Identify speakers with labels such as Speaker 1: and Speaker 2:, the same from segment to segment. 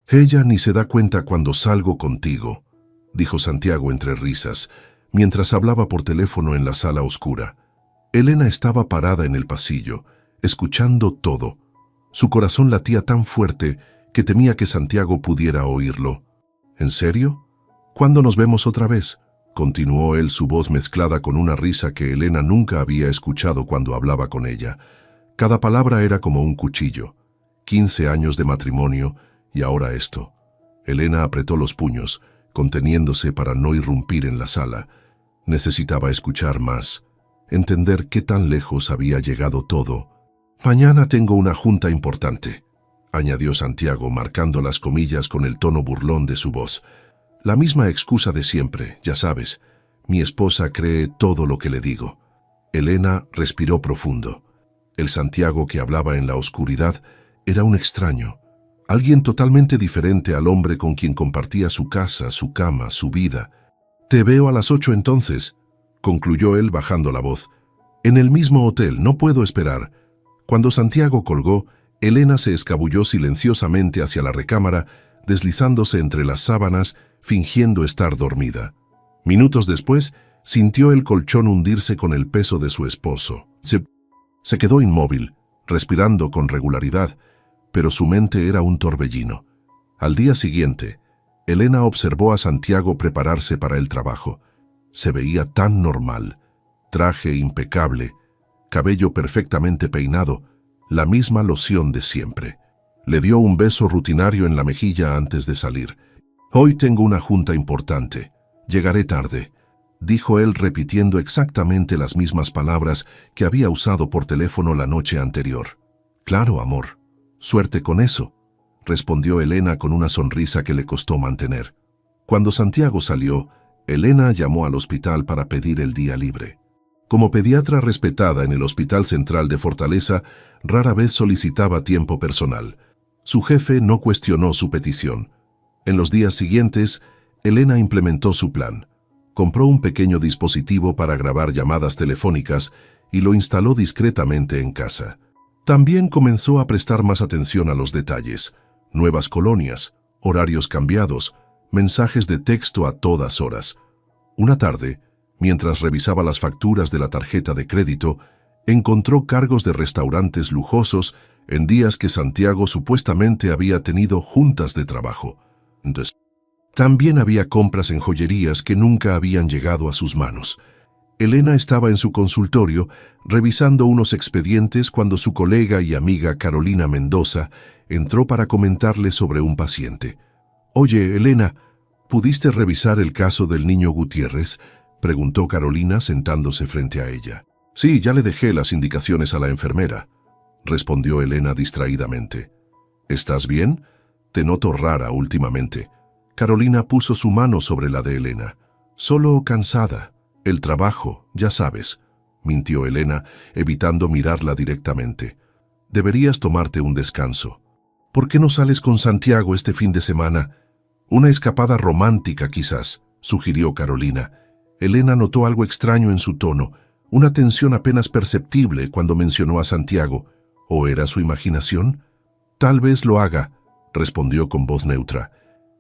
Speaker 1: Ella ni se da cuenta cuando salgo contigo, dijo Santiago entre risas, mientras hablaba por teléfono en la sala oscura. Elena estaba parada en el pasillo, escuchando todo. Su corazón latía tan fuerte que temía que Santiago pudiera oírlo. ¿En serio? ¿Cuándo nos vemos otra vez?, continuó él, su voz mezclada con una risa que Elena nunca había escuchado cuando hablaba con ella. Cada palabra era como un cuchillo. 15 años de matrimonio y ahora esto. Elena apretó los puños, conteniéndose para no irrumpir en la sala. Necesitaba escuchar más, entender qué tan lejos había llegado todo. «Mañana tengo una junta importante», añadió Santiago, marcando las comillas con el tono burlón de su voz. «La misma excusa de siempre, ya sabes. Mi esposa cree todo lo que le digo». Elena respiró profundo. El Santiago que hablaba en la oscuridad era un extraño, alguien totalmente diferente al hombre con quien compartía su casa, su cama, su vida. «Te veo a las 8 entonces», concluyó él bajando la voz. «En el mismo hotel, no puedo esperar». Cuando Santiago colgó, Elena se escabulló silenciosamente hacia la recámara, deslizándose entre las sábanas, fingiendo estar dormida. Minutos después, sintió el colchón hundirse con el peso de su esposo. Se quedó inmóvil, respirando con regularidad, pero su mente era un torbellino. Al día siguiente, Elena observó a Santiago prepararse para el trabajo. Se veía tan normal, traje impecable, cabello perfectamente peinado, la misma loción de siempre. Le dio un beso rutinario en la mejilla antes de salir. «Hoy tengo una junta importante. Llegaré tarde», dijo él repitiendo exactamente las mismas palabras que había usado por teléfono la noche anterior. «Claro, amor. Suerte con eso», respondió Elena con una sonrisa que le costó mantener. Cuando Santiago salió, Elena llamó al hospital para pedir el día libre. Como pediatra respetada en el Hospital Central de Fortaleza, rara vez solicitaba tiempo personal. Su jefe no cuestionó su petición. En los días siguientes, Elena implementó su plan. Compró un pequeño dispositivo para grabar llamadas telefónicas y lo instaló discretamente en casa. También comenzó a prestar más atención a los detalles: nuevas colonias, horarios cambiados, mensajes de texto a todas horas. Una tarde, mientras revisaba las facturas de la tarjeta de crédito, encontró cargos de restaurantes lujosos en días que Santiago supuestamente había tenido juntas de trabajo. También había compras en joyerías que nunca habían llegado a sus manos. Elena estaba en su consultorio revisando unos expedientes cuando su colega y amiga Carolina Mendoza entró para comentarle sobre un paciente. «Oye, Elena, ¿pudiste revisar el caso del niño Gutiérrez?», preguntó Carolina sentándose frente a ella. «Sí, ya le dejé las indicaciones a la enfermera», respondió Elena distraídamente. «¿Estás bien? Te noto rara últimamente». Carolina puso su mano sobre la de Elena. «Solo cansada. El trabajo, ya sabes», mintió Elena, evitando mirarla directamente. «Deberías tomarte un descanso. ¿Por qué no sales con Santiago este fin de semana? Una escapada romántica, quizás», sugirió Carolina. Elena notó algo extraño en su tono, una tensión apenas perceptible cuando mencionó a Santiago. ¿O era su imaginación? «Tal vez lo haga», respondió con voz neutra.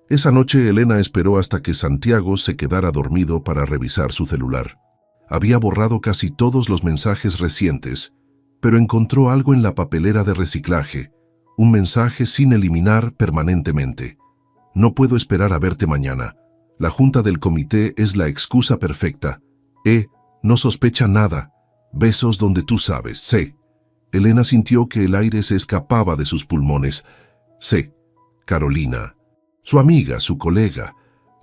Speaker 1: Esa noche Elena esperó hasta que Santiago se quedara dormido para revisar su celular. Había borrado casi todos los mensajes recientes, pero encontró algo en la papelera de reciclaje, un mensaje sin eliminar permanentemente. «No puedo esperar a verte mañana. La junta del comité es la excusa perfecta. No sospecha nada. Besos donde tú sabes. C». Elena sintió que el aire se escapaba de sus pulmones. C. Carolina. Su amiga, su colega,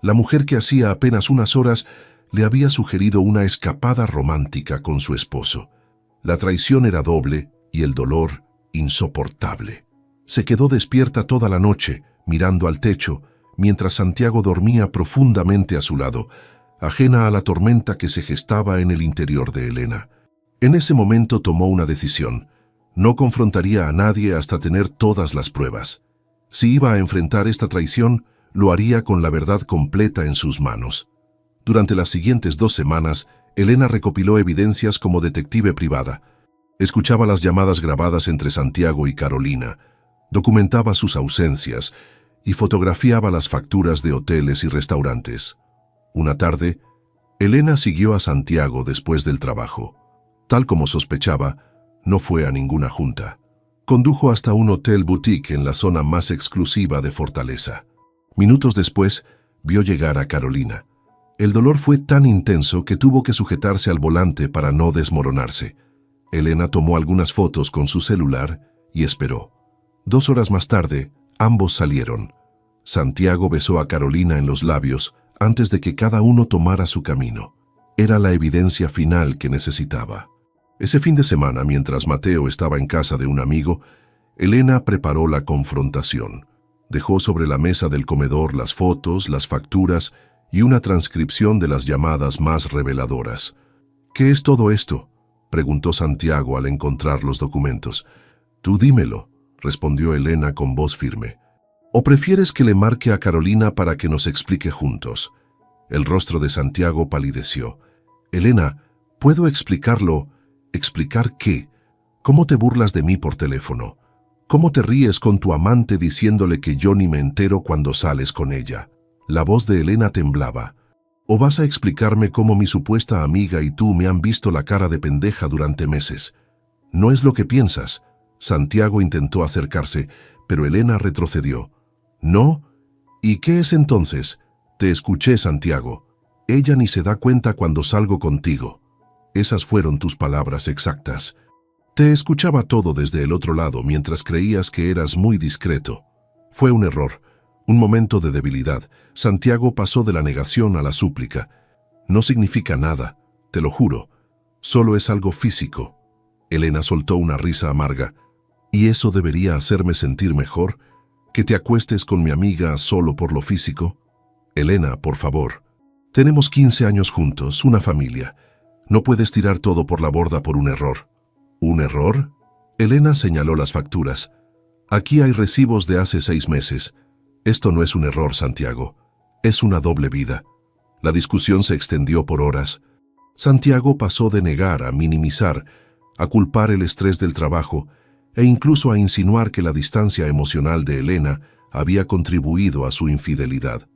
Speaker 1: la mujer que hacía apenas unas horas le había sugerido una escapada romántica con su esposo. La traición era doble y el dolor insoportable. Se quedó despierta toda la noche, mirando al techo, mientras Santiago dormía profundamente a su lado, ajena a la tormenta que se gestaba en el interior de Elena. En ese momento tomó una decisión. No confrontaría a nadie hasta tener todas las pruebas. Si iba a enfrentar esta traición, lo haría con la verdad completa en sus manos. Durante las siguientes 2 semanas, Elena recopiló evidencias como detective privada. Escuchaba las llamadas grabadas entre Santiago y Carolina, documentaba sus ausencias y fotografiaba las facturas de hoteles y restaurantes. Una tarde, Elena siguió a Santiago después del trabajo. Tal como sospechaba, no fue a ninguna junta. Condujo hasta un hotel boutique en la zona más exclusiva de Fortaleza. Minutos después, vio llegar a Carolina. El dolor fue tan intenso que tuvo que sujetarse al volante para no desmoronarse. Elena tomó algunas fotos con su celular y esperó. 2 horas más tarde, ambos salieron. Santiago besó a Carolina en los labios antes de que cada uno tomara su camino. Era la evidencia final que necesitaba. Ese fin de semana, mientras Mateo estaba en casa de un amigo, Elena preparó la confrontación. Dejó sobre la mesa del comedor las fotos, las facturas y una transcripción de las llamadas más reveladoras. «¿Qué es todo esto?», preguntó Santiago al encontrar los documentos. «Tú dímelo», respondió Elena con voz firme. «¿O prefieres que le marque a Carolina para que nos explique juntos?». El rostro de Santiago palideció. «Elena, ¿puedo explicarlo? ¿Explicar qué? ¿Cómo te burlas de mí por teléfono? ¿Cómo te ríes con tu amante diciéndole que yo ni me entero cuando sales con ella?». La voz de Elena temblaba. «¿O vas a explicarme cómo mi supuesta amiga y tú me han visto la cara de pendeja durante meses? No es lo que piensas». Santiago intentó acercarse, pero Elena retrocedió. «¿No? ¿Y qué es entonces?». «Te escuché, Santiago. Ella ni se da cuenta cuando salgo contigo». Esas fueron tus palabras exactas. Te escuchaba todo desde el otro lado mientras creías que eras muy discreto. Fue un error, un momento de debilidad. Santiago pasó de la negación a la súplica. «No significa nada, te lo juro. Solo es algo físico». Elena soltó una risa amarga. «¿Y eso debería hacerme sentir mejor? ¿Que te acuestes con mi amiga solo por lo físico?». «Elena, por favor. Tenemos 15 años juntos, una familia. No puedes tirar todo por la borda por un error». «¿Un error?». Elena señaló las facturas. «Aquí hay recibos de hace 6 meses. Esto no es un error, Santiago. Es una doble vida». La discusión se extendió por horas. Santiago pasó de negar a minimizar, a culpar el estrés del trabajo e incluso a insinuar que la distancia emocional de Elena había contribuido a su infidelidad.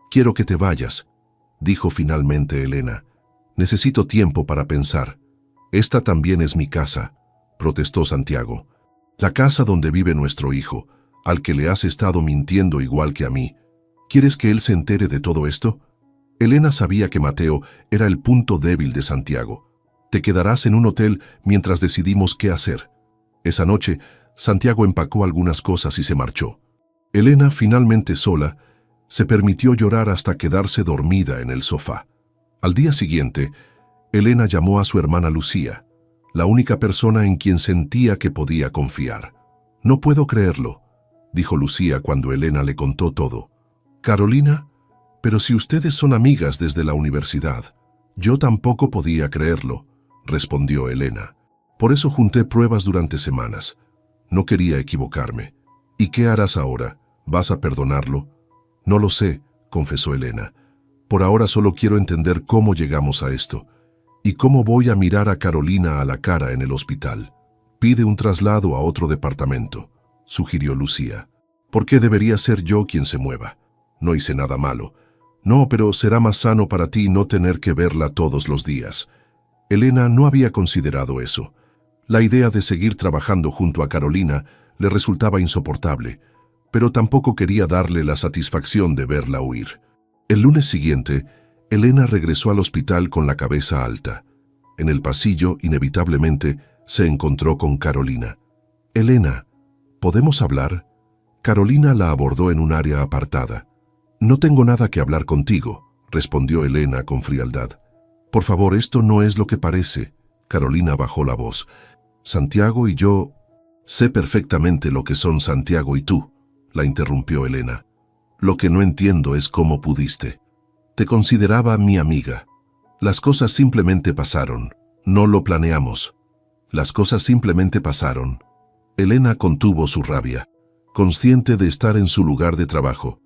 Speaker 1: «Quiero que te vayas», dijo finalmente Elena. «Necesito tiempo para pensar». «Esta también es mi casa», protestó Santiago. «La casa donde vive nuestro hijo, al que le has estado mintiendo igual que a mí. ¿Quieres que él se entere de todo esto?». Elena sabía que Mateo era el punto débil de Santiago. «Te quedarás en un hotel mientras decidimos qué hacer». Esa noche, Santiago empacó algunas cosas y se marchó. Elena, finalmente sola, se permitió llorar hasta quedarse dormida en el sofá. Al día siguiente, Elena llamó a su hermana Lucía, la única persona en quien sentía que podía confiar. «No puedo creerlo», dijo Lucía cuando Elena le contó todo. «Carolina, pero si ustedes son amigas desde la universidad». «Yo tampoco podía creerlo», respondió Elena. «Por eso junté pruebas durante semanas. No quería equivocarme». «¿Y qué harás ahora? ¿Vas a perdonarlo?». «No lo sé», confesó Elena. «Por ahora solo quiero entender cómo llegamos a esto. ¿Y cómo voy a mirar a Carolina a la cara en el hospital?». «Pide un traslado a otro departamento», sugirió Lucía. «¿Por qué debería ser yo quien se mueva? No hice nada malo». «No, pero será más sano para ti no tener que verla todos los días». Elena no había considerado eso. La idea de seguir trabajando junto a Carolina le resultaba insoportable, pero tampoco quería darle la satisfacción de verla huir. El lunes siguiente, Elena regresó al hospital con la cabeza alta. En el pasillo, inevitablemente, se encontró con Carolina. «Elena, ¿podemos hablar?». Carolina la abordó en un área apartada. «No tengo nada que hablar contigo», respondió Elena con frialdad. «Por favor, esto no es lo que parece». Carolina bajó la voz. «Santiago y yo...». «Sé perfectamente lo que son Santiago y tú», la interrumpió Elena. «Lo que no entiendo es cómo pudiste. Te consideraba mi amiga. Las cosas simplemente pasaron. No lo planeamos. Las cosas simplemente pasaron». Elena contuvo su rabia, consciente de estar en su lugar de trabajo.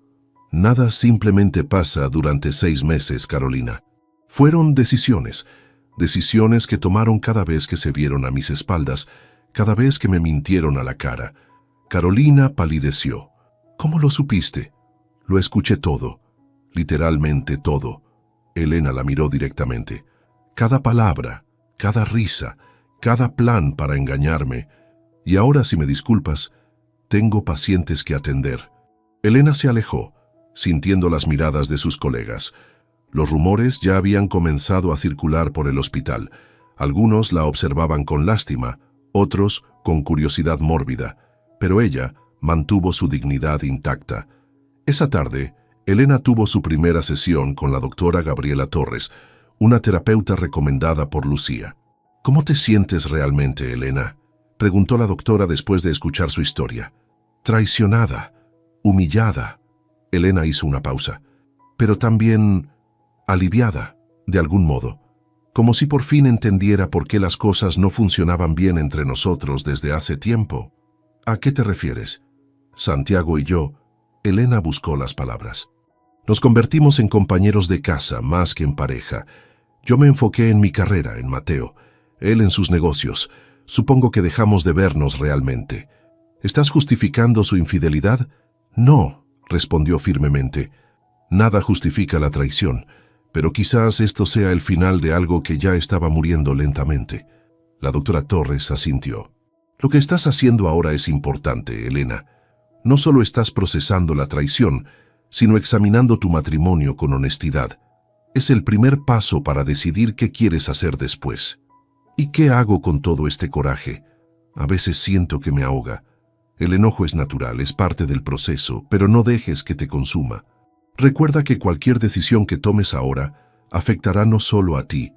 Speaker 1: «Nada simplemente pasa durante 6 meses, Carolina. Fueron decisiones que tomaron cada vez que se vieron a mis espaldas, cada vez que me mintieron a la cara». Carolina palideció. «¿Cómo lo supiste?». Lo escuché todo, literalmente todo. Elena la miró directamente. Cada palabra, cada risa, cada plan para engañarme. Y ahora, si me disculpas, tengo pacientes que atender. Elena se alejó, sintiendo las miradas de sus colegas. Los rumores ya habían comenzado a circular por el hospital. Algunos la observaban con lástima, otros con curiosidad mórbida, pero ella mantuvo su dignidad intacta. Esa tarde, Elena tuvo su primera sesión con la doctora Gabriela Torres, una terapeuta recomendada por Lucía. ¿Cómo te sientes realmente, Elena?, preguntó la doctora después de escuchar su historia. Traicionada, humillada. Elena hizo una pausa, pero también aliviada, de algún modo, como si por fin entendiera por qué las cosas no funcionaban bien entre nosotros desde hace tiempo. ¿A qué te refieres? Santiago y yo. Elena buscó las palabras. Nos convertimos en compañeros de casa más que en pareja. Yo me enfoqué en mi carrera, en Mateo, él en sus negocios. Supongo que dejamos de vernos realmente. ¿Estás justificando su infidelidad? No, respondió firmemente. Nada justifica la traición, pero quizás esto sea el final de algo que ya estaba muriendo lentamente. La doctora Torres asintió. Lo que estás haciendo ahora es importante, Elena. No solo estás procesando la traición, sino examinando tu matrimonio con honestidad. Es el primer paso para decidir qué quieres hacer después. ¿Y qué hago con todo este coraje? A veces siento que me ahoga. El enojo es natural, es parte del proceso, pero no dejes que te consuma. Recuerda que cualquier decisión que tomes ahora afectará no solo a ti,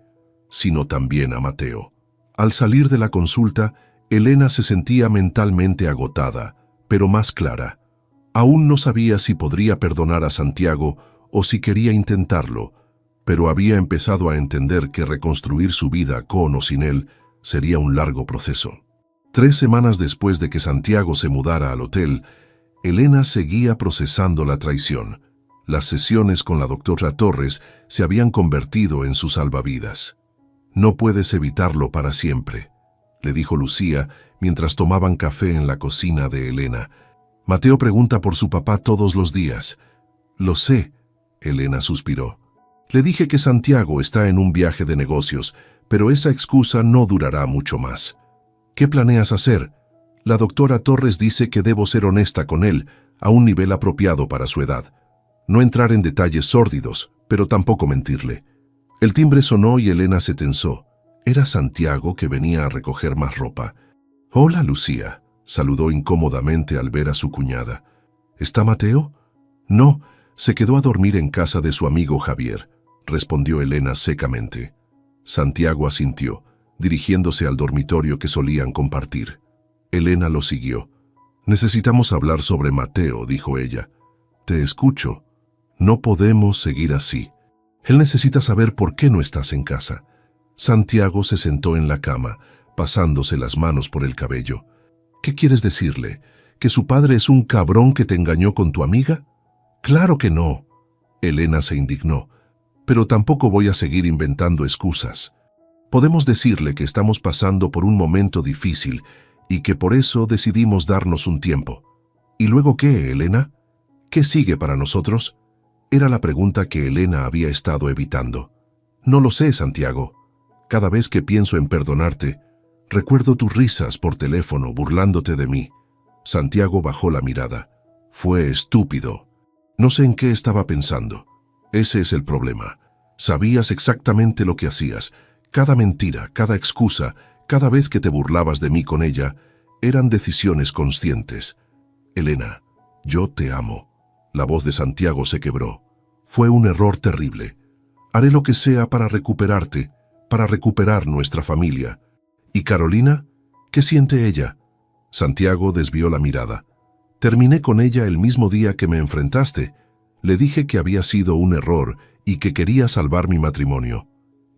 Speaker 1: sino también a Mateo. Al salir de la consulta, Elena se sentía mentalmente agotada, pero más clara. Aún no sabía si podría perdonar a Santiago o si quería intentarlo, pero había empezado a entender que reconstruir su vida con o sin él sería un largo proceso. 3 semanas después de que Santiago se mudara al hotel, Elena seguía procesando la traición. Las sesiones con la doctora Torres se habían convertido en su salvavidas. «No puedes evitarlo para siempre», le dijo Lucía mientras tomaban café en la cocina de Elena. «Mateo pregunta por su papá todos los días». «Lo sé», Elena suspiró. «Le dije que Santiago está en un viaje de negocios, pero esa excusa no durará mucho más». «¿Qué planeas hacer?» «La doctora Torres dice que debo ser honesta con él, a un nivel apropiado para su edad. No entrar en detalles sórdidos, pero tampoco mentirle». El timbre sonó y Elena se tensó. Era Santiago, que venía a recoger más ropa. «Hola, Lucía», saludó incómodamente al ver a su cuñada. «¿Está Mateo?» «No, se quedó a dormir en casa de su amigo Javier», respondió Elena secamente. Santiago asintió, dirigiéndose al dormitorio que solían compartir. Elena lo siguió. «Necesitamos hablar sobre Mateo», dijo ella. «Te escucho. No podemos seguir así. Él necesita saber por qué no estás en casa». Santiago se sentó en la cama, pasándose las manos por el cabello. «¿Qué quieres decirle? ¿Que su padre es un cabrón que te engañó con tu amiga?» «Claro que no». Elena se indignó. «Pero tampoco voy a seguir inventando excusas. Podemos decirle que estamos pasando por un momento difícil y que por eso decidimos darnos un tiempo». «¿Y luego qué, Elena? ¿Qué sigue para nosotros?», era la pregunta que Elena había estado evitando. «No lo sé, Santiago. Cada vez que pienso en perdonarte, recuerdo tus risas por teléfono burlándote de mí». Santiago bajó la mirada. «Fue estúpido. No sé en qué estaba pensando. Ese es el problema. Sabías exactamente lo que hacías. Cada mentira, cada excusa, cada vez que te burlabas de mí con ella, eran decisiones conscientes. Elena, yo te amo». La voz de Santiago se quebró. «Fue un error terrible. Haré lo que sea para recuperarte, para recuperar nuestra familia». «¿Y Carolina? ¿Qué siente ella?» Santiago desvió la mirada. «Terminé con ella el mismo día que me enfrentaste. Le dije que había sido un error y que quería salvar mi matrimonio».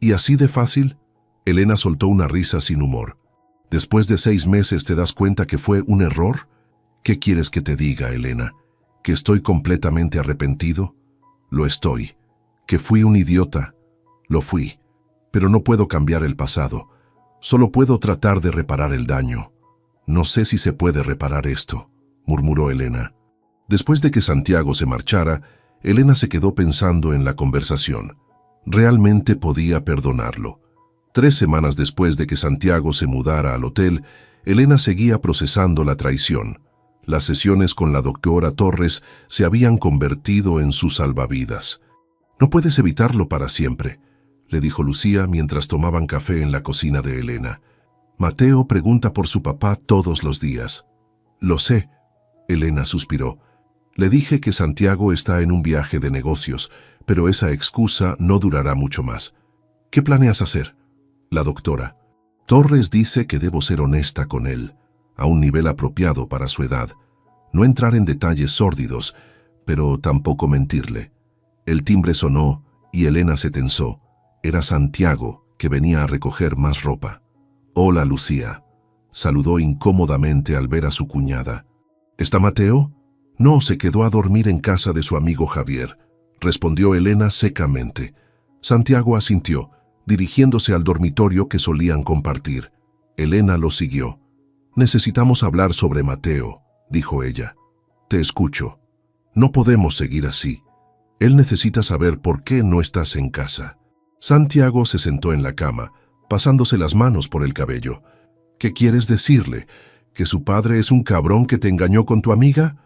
Speaker 1: «¿Y así de fácil?». Elena soltó una risa sin humor. «¿Después de 6 meses te das cuenta que fue un error? ¿Qué quieres que te diga, Elena? ¿Que estoy completamente arrepentido? Lo estoy. ¿Que fui un idiota? Lo fui. Pero no puedo cambiar el pasado. Solo puedo tratar de reparar el daño». «No sé si se puede reparar esto», murmuró Elena. Después de que Santiago se marchara, Elena se quedó pensando en la conversación. Realmente podía perdonarlo. 3 semanas después de que Santiago se mudara al hotel, Elena seguía procesando la traición. Las sesiones con la doctora Torres se habían convertido en su salvavidas. «No puedes evitarlo para siempre», le dijo Lucía mientras tomaban café en la cocina de Elena. «Mateo pregunta por su papá todos los días». «Lo sé», Elena suspiró. «Le dije que Santiago está en un viaje de negocios, pero esa excusa no durará mucho más. ¿Qué planeas hacer?» La doctora. «Torres dice que debo ser honesta con él, a un nivel apropiado para su edad. No entrar en detalles sórdidos, pero tampoco mentirle». El timbre sonó y Elena se tensó. Era Santiago, que venía a recoger más ropa. «Hola, Lucía», saludó incómodamente al ver a su cuñada. «¿Está Mateo?» «No, se quedó a dormir en casa de su amigo Javier», respondió Elena secamente. Santiago asintió, dirigiéndose al dormitorio que solían compartir. Elena lo siguió. «Necesitamos hablar sobre Mateo», dijo ella. «Te escucho. No podemos seguir así. Él necesita saber por qué no estás en casa». Santiago se sentó en la cama, pasándose las manos por el cabello. «¿Qué quieres decirle? ¿Que su padre es un cabrón que te engañó con tu amiga?»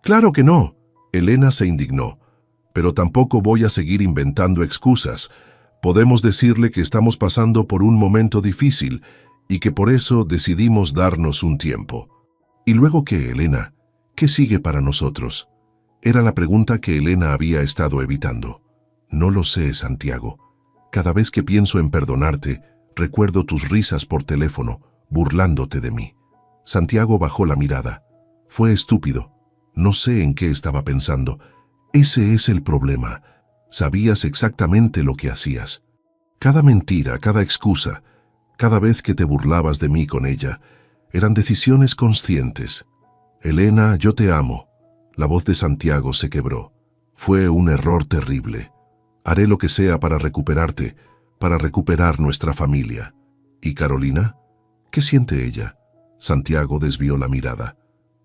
Speaker 1: «Claro que no», Elena se indignó. «Pero tampoco voy a seguir inventando excusas. Podemos decirle que estamos pasando por un momento difícil y que por eso decidimos darnos un tiempo». «¿Y luego qué, Elena? ¿Qué sigue para nosotros?». Era la pregunta que Elena había estado evitando. «No lo sé, Santiago. Cada vez que pienso en perdonarte, recuerdo tus risas por teléfono, burlándote de mí». Santiago bajó la mirada. «Fue estúpido. No sé en qué estaba pensando. Ese es el problema. Sabías exactamente lo que hacías. Cada mentira, cada excusa, cada vez que te burlabas de mí con ella, eran decisiones conscientes. Elena, yo te amo». La voz de Santiago se quebró. «Fue un error terrible. Haré lo que sea para recuperarte, para recuperar nuestra familia». «¿Y Carolina? ¿Qué siente ella?». Santiago desvió la mirada.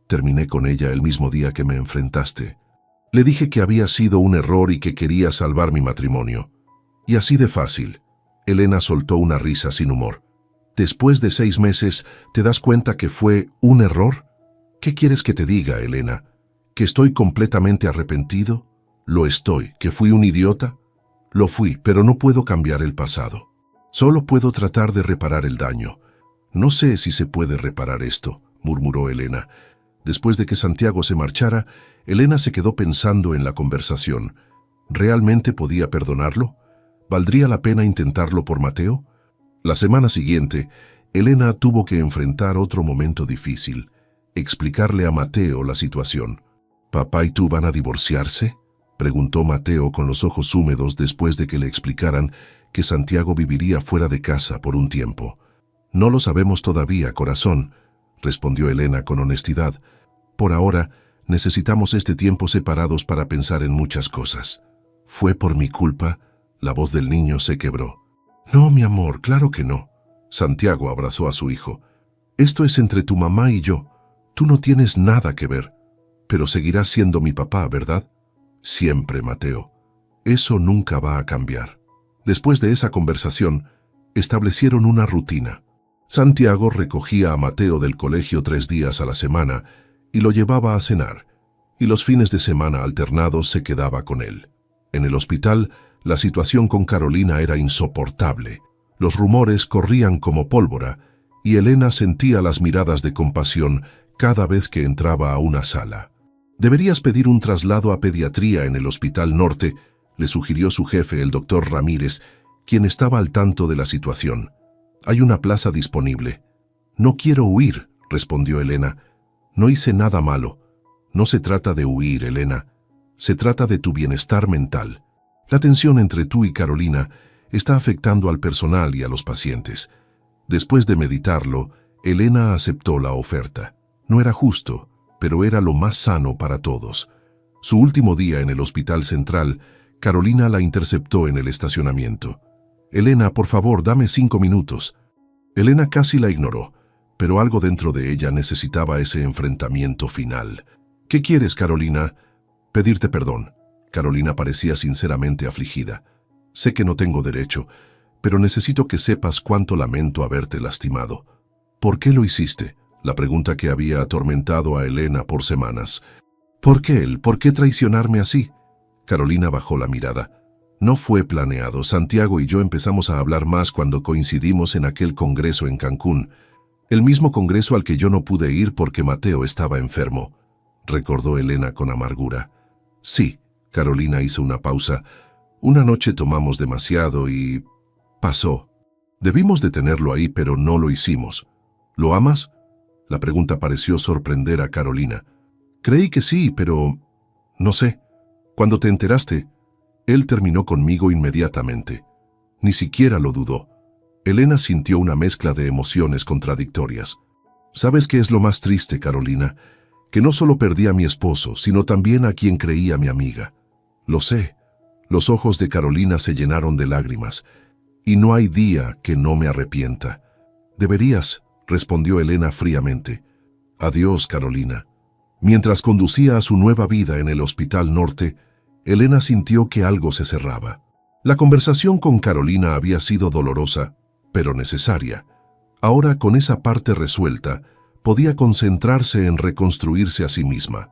Speaker 1: «Terminé con ella el mismo día que me enfrentaste. Le dije que había sido un error y que quería salvar mi matrimonio. Y así de fácil». Elena soltó una risa sin humor. «¿Después de 6 meses te das cuenta que fue un error? ¿Qué quieres que te diga, Elena? ¿Que estoy completamente arrepentido? Lo estoy. ¿Que fui un idiota? Lo fui, pero no puedo cambiar el pasado. Solo puedo tratar de reparar el daño. No sé si se puede reparar esto», murmuró Elena. Después de que Santiago se marchara, Elena se quedó pensando en la conversación. ¿Realmente podía perdonarlo? ¿Valdría la pena intentarlo por Mateo? La semana siguiente, Elena tuvo que enfrentar otro momento difícil, explicarle a Mateo la situación. «¿Papá y tú van a divorciarse?», preguntó Mateo con los ojos húmedos después de que le explicaran que Santiago viviría fuera de casa por un tiempo. «No lo sabemos todavía, corazón», respondió Elena con honestidad. «Por ahora, necesitamos este tiempo separados para pensar en muchas cosas». «¿Fue por mi culpa?». La voz del niño se quebró. «No, mi amor, claro que no». Santiago abrazó a su hijo. «Esto es entre tu mamá y yo. Tú no tienes nada que ver. Pero seguirás siendo mi papá, ¿verdad?». «Siempre, Mateo. Eso nunca va a cambiar». Después de esa conversación, establecieron una rutina. Santiago recogía a Mateo del colegio 3 días a la semana y lo llevaba a cenar, y los fines de semana alternados se quedaba con él. En el hospital, la situación con Carolina era insoportable. Los rumores corrían como pólvora, y Elena sentía las miradas de compasión cada vez que entraba a una sala. «Deberías pedir un traslado a pediatría en el Hospital Norte», le sugirió su jefe, el doctor Ramírez, quien estaba al tanto de la situación. «Hay una plaza disponible». «No quiero huir», respondió Elena. «No hice nada malo». «No se trata de huir, Elena. Se trata de tu bienestar mental. La tensión entre tú y Carolina está afectando al personal y a los pacientes». Después de meditarlo, Elena aceptó la oferta. No era justo, pero era lo más sano para todos. Su último día en el Hospital Central, Carolina la interceptó en el estacionamiento. «Elena, por favor, dame 5 minutos». Elena casi la ignoró, pero algo dentro de ella necesitaba ese enfrentamiento final. ¿Qué quieres, Carolina? Pedirte perdón. Carolina parecía sinceramente afligida. Sé que no tengo derecho, pero necesito que sepas cuánto lamento haberte lastimado. ¿Por qué lo hiciste? La pregunta que había atormentado a Elena por semanas. ¿Por qué él? ¿Por qué traicionarme así? Carolina bajó la mirada. No fue planeado. Santiago y yo empezamos a hablar más cuando coincidimos en aquel congreso en Cancún. El mismo congreso al que yo no pude ir porque Mateo estaba enfermo, recordó Elena con amargura. Sí, Carolina hizo una pausa. Una noche tomamos demasiado y... pasó. Debimos detenerlo ahí, pero no lo hicimos. ¿Lo amas? La pregunta pareció sorprender a Carolina. Creí que sí, pero... no sé. Cuando te enteraste, él terminó conmigo inmediatamente. Ni siquiera lo dudó. Elena sintió una mezcla de emociones contradictorias. ¿Sabes qué es lo más triste, Carolina? Que no solo perdí a mi esposo, sino también a quien creía mi amiga. Lo sé. Los ojos de Carolina se llenaron de lágrimas. Y no hay día que no me arrepienta. Deberías, respondió Elena fríamente. Adiós, Carolina. Mientras conducía a su nueva vida en el Hospital Norte, Elena sintió que algo se cerraba. La conversación con Carolina había sido dolorosa, pero necesaria. Ahora, con esa parte resuelta, podía concentrarse en reconstruirse a sí misma.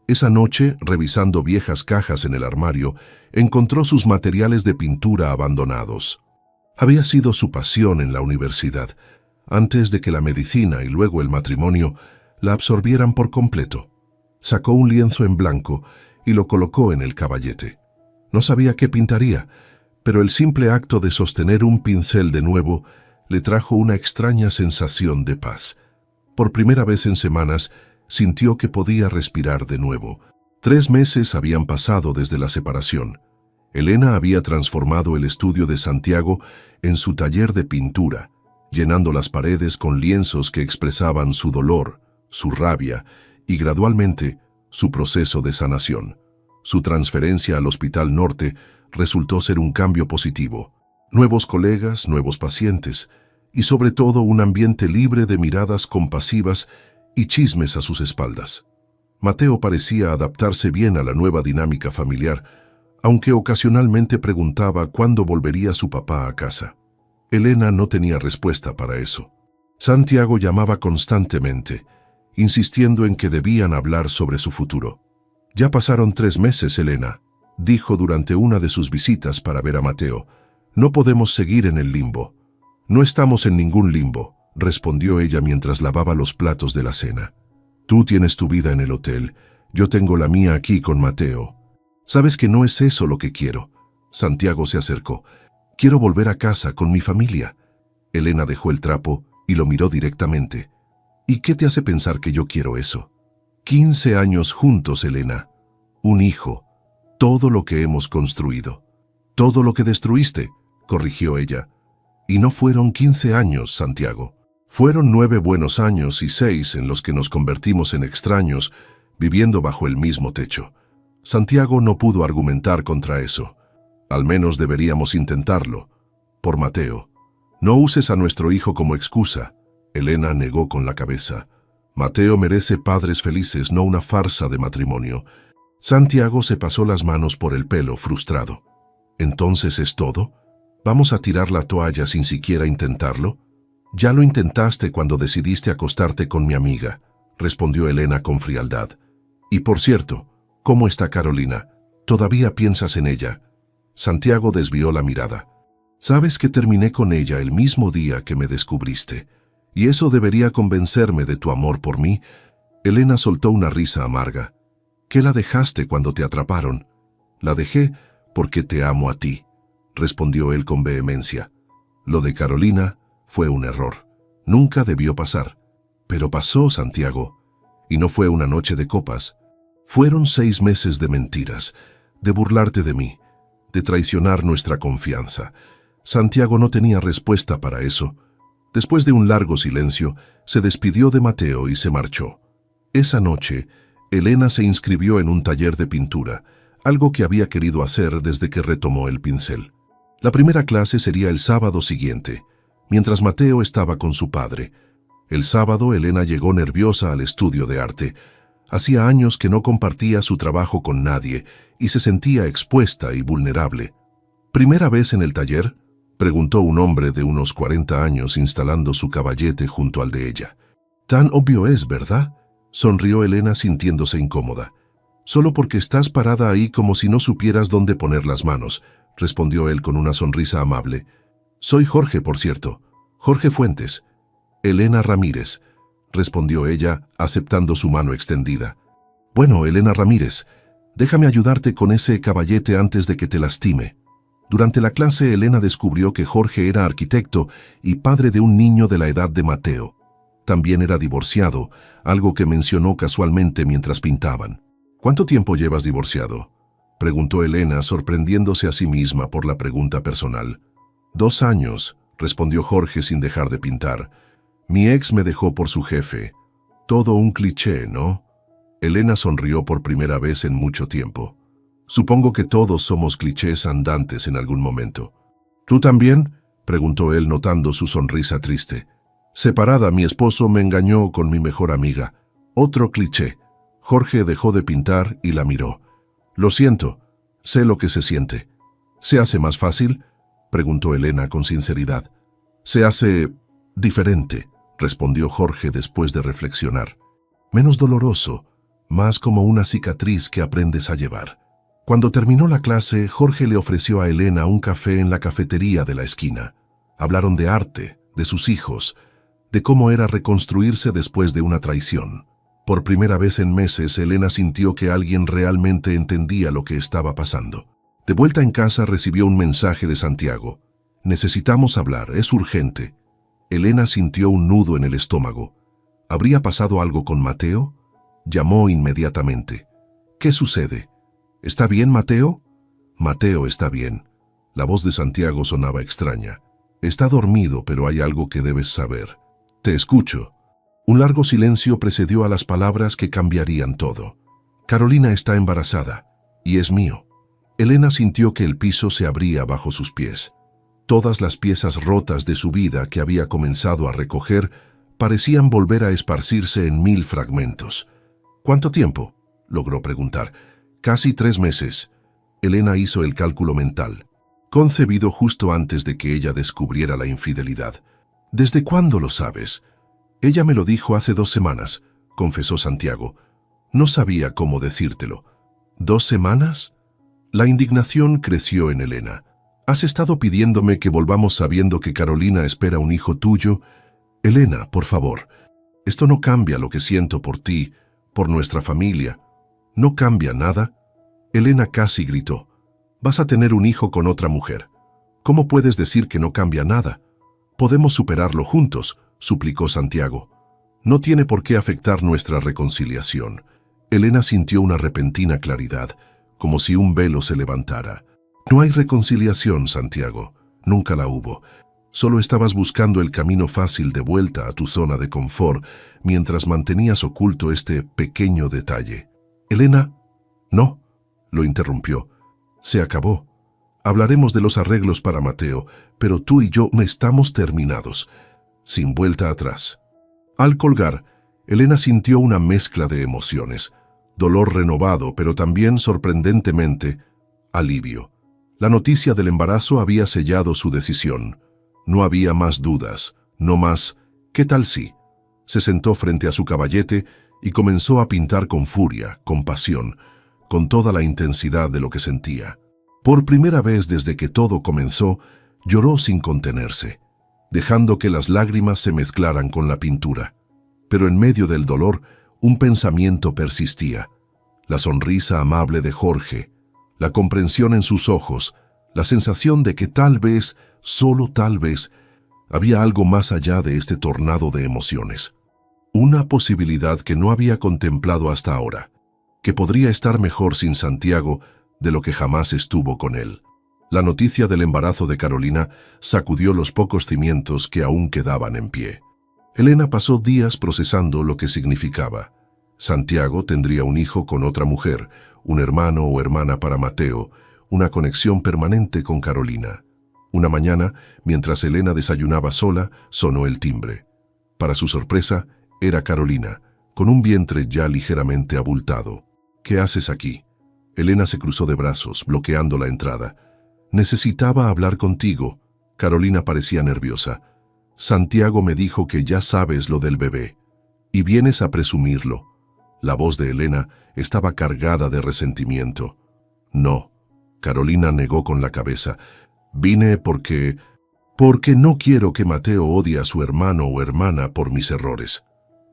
Speaker 1: Esa noche, revisando viejas cajas en el armario, encontró sus materiales de pintura abandonados. Había sido su pasión en la universidad, antes de que la medicina y luego el matrimonio la absorbieran por completo. Sacó un lienzo en blanco y lo colocó en el caballete. No sabía qué pintaría, pero el simple acto de sostener un pincel de nuevo le trajo una extraña sensación de paz. Por primera vez en semanas, sintió que podía respirar de nuevo. 3 meses habían pasado desde la separación. Elena había transformado el estudio de Santiago en su taller de pintura, llenando las paredes con lienzos que expresaban su dolor, su rabia y gradualmente su proceso de sanación. Su transferencia al Hospital Norte resultó ser un cambio positivo. Nuevos colegas, nuevos pacientes y sobre todo un ambiente libre de miradas compasivas y chismes a sus espaldas. Mateo parecía adaptarse bien a la nueva dinámica familiar, aunque ocasionalmente preguntaba cuándo volvería su papá a casa. Elena no tenía respuesta para eso. Santiago llamaba constantemente, insistiendo en que debían hablar sobre su futuro. Ya pasaron 3 meses, Elena, dijo durante una de sus visitas para ver a Mateo. No podemos seguir en el limbo. No estamos en ningún limbo, respondió ella mientras lavaba los platos de la cena. Tú tienes tu vida en el hotel, yo tengo la mía aquí con Mateo. Sabes que no es eso lo que quiero. Santiago se acercó. Quiero volver a casa con mi familia. Elena dejó el trapo y lo miró directamente. ¿Y qué te hace pensar que yo quiero eso? 15 años juntos, Elena. Un hijo. Todo lo que hemos construido. Todo lo que destruiste, corrigió ella. Y no fueron 15 años, Santiago. Fueron 9 buenos años y 6 en los que nos convertimos en extraños, viviendo bajo el mismo techo. Santiago no pudo argumentar contra eso. Al menos deberíamos intentarlo. Por Mateo. No uses a nuestro hijo como excusa. Elena negó con la cabeza. Mateo merece padres felices, no una farsa de matrimonio. Santiago se pasó las manos por el pelo, frustrado. ¿Entonces es todo? ¿Vamos a tirar la toalla sin siquiera intentarlo? Ya lo intentaste cuando decidiste acostarte con mi amiga, respondió Elena con frialdad. Y por cierto, ¿cómo está Carolina? ¿Todavía piensas en ella? Santiago desvió la mirada. Sabes que terminé con ella el mismo día que me descubriste, y eso debería convencerme de tu amor por mí. Elena soltó una risa amarga. ¿Qué la dejaste cuando te atraparon? La dejé porque te amo a ti, respondió él con vehemencia. Lo de Carolina fue un error. Nunca debió pasar. Pero pasó, Santiago. Y no fue una noche de copas. Fueron 6 meses de mentiras, de burlarte de mí, de traicionar nuestra confianza. Santiago no tenía respuesta para eso. Después de un largo silencio, se despidió de Mateo y se marchó. Esa noche, Elena se inscribió en un taller de pintura, algo que había querido hacer desde que retomó el pincel. La primera clase sería el sábado siguiente, mientras Mateo estaba con su padre. El sábado, Elena llegó nerviosa al estudio de arte. Hacía años que no compartía su trabajo con nadie y se sentía expuesta y vulnerable. ¿Primera vez en el taller?, preguntó un hombre de unos 40 años instalando su caballete junto al de ella. Tan obvio es, ¿verdad?, sonrió Elena sintiéndose incómoda. Solo porque estás parada ahí como si no supieras dónde poner las manos, respondió él con una sonrisa amable. Soy Jorge, por cierto. Jorge Fuentes. Elena Ramírez, respondió ella, aceptando su mano extendida. Bueno, Elena Ramírez, déjame ayudarte con ese caballete antes de que te lastime. Durante la clase, Elena descubrió que Jorge era arquitecto y padre de un niño de la edad de Mateo. También era divorciado, algo que mencionó casualmente mientras pintaban. ¿Cuánto tiempo llevas divorciado?, preguntó Elena, sorprendiéndose a sí misma por la pregunta personal. 2 años, respondió Jorge sin dejar de pintar. Mi ex me dejó por su jefe. Todo un cliché, ¿no? Elena sonrió por primera vez en mucho tiempo. Supongo que todos somos clichés andantes en algún momento. ¿Tú también?, preguntó él notando su sonrisa triste. Separada, mi esposo me engañó con mi mejor amiga. Otro cliché. Jorge dejó de pintar y la miró. Lo siento, sé lo que se siente. ¿Se hace más fácil?, preguntó Elena con sinceridad. Se hace diferente, respondió Jorge después de reflexionar. Menos doloroso, más como una cicatriz que aprendes a llevar. Cuando terminó la clase, Jorge le ofreció a Elena un café en la cafetería de la esquina. Hablaron de arte, de sus hijos, de cómo era reconstruirse después de una traición. Por primera vez en meses, Elena sintió que alguien realmente entendía lo que estaba pasando. De vuelta en casa recibió un mensaje de Santiago. Necesitamos hablar, es urgente. Elena sintió un nudo en el estómago. ¿Habría pasado algo con Mateo? Llamó inmediatamente. ¿Qué sucede? ¿Está bien, Mateo? Mateo está bien. La voz de Santiago sonaba extraña. Está dormido, pero hay algo que debes saber. Te escucho. Un largo silencio precedió a las palabras que cambiarían todo. Carolina está embarazada, y es mío. Elena sintió que el piso se abría bajo sus pies. Todas las piezas rotas de su vida que había comenzado a recoger parecían volver a esparcirse en 1000 fragmentos. ¿Cuánto tiempo?, logró preguntar. Casi 3 meses. Elena hizo el cálculo mental. Concebido justo antes de que ella descubriera la infidelidad. ¿Desde cuándo lo sabes? Ella me lo dijo hace 2 semanas, confesó Santiago. No sabía cómo decírtelo. ¿2 semanas? La indignación creció en Elena. ¿Has estado pidiéndome que volvamos sabiendo que Carolina espera un hijo tuyo? Elena, por favor, esto no cambia lo que siento por ti, por nuestra familia. ¿No cambia nada? Elena casi gritó. Vas a tener un hijo con otra mujer. ¿Cómo puedes decir que no cambia nada? Podemos superarlo juntos, suplicó Santiago. No tiene por qué afectar nuestra reconciliación. Elena sintió una repentina claridad, como si un velo se levantara. No hay reconciliación, Santiago. Nunca la hubo. Solo estabas buscando el camino fácil de vuelta a tu zona de confort mientras mantenías oculto este pequeño detalle. Elena, no, lo interrumpió. Se acabó. Hablaremos de los arreglos para Mateo, pero tú y yo estamos terminados, sin vuelta atrás. Al colgar, Elena sintió una mezcla de emociones, dolor renovado, pero también, sorprendentemente, alivio. La noticia del embarazo había sellado su decisión. No había más dudas, no más ¿qué tal si? Se sentó frente a su caballete y comenzó a pintar con furia, con pasión, con toda la intensidad de lo que sentía. Por primera vez desde que todo comenzó, lloró sin contenerse, dejando que las lágrimas se mezclaran con la pintura. Pero en medio del dolor, un pensamiento persistía. La sonrisa amable de Jorge, la comprensión en sus ojos, la sensación de que tal vez, solo tal vez, había algo más allá de este tornado de emociones. Una posibilidad que no había contemplado hasta ahora, que podría estar mejor sin Santiago de lo que jamás estuvo con él. La noticia del embarazo de Carolina sacudió los pocos cimientos que aún quedaban en pie. Elena pasó días procesando lo que significaba. Santiago tendría un hijo con otra mujer, un hermano o hermana para Mateo, una conexión permanente con Carolina. Una mañana, mientras Elena desayunaba sola, sonó el timbre. Para su sorpresa, era Carolina, con un vientre ya ligeramente abultado. ¿Qué haces aquí? Elena se cruzó de brazos, bloqueando la entrada. Necesitaba hablar contigo. Carolina parecía nerviosa. Santiago me dijo que ya sabes lo del bebé. Y vienes a presumirlo. La voz de Elena estaba cargada de resentimiento. No. Carolina negó con la cabeza. Vine porque no quiero que Mateo odie a su hermano o hermana por mis errores.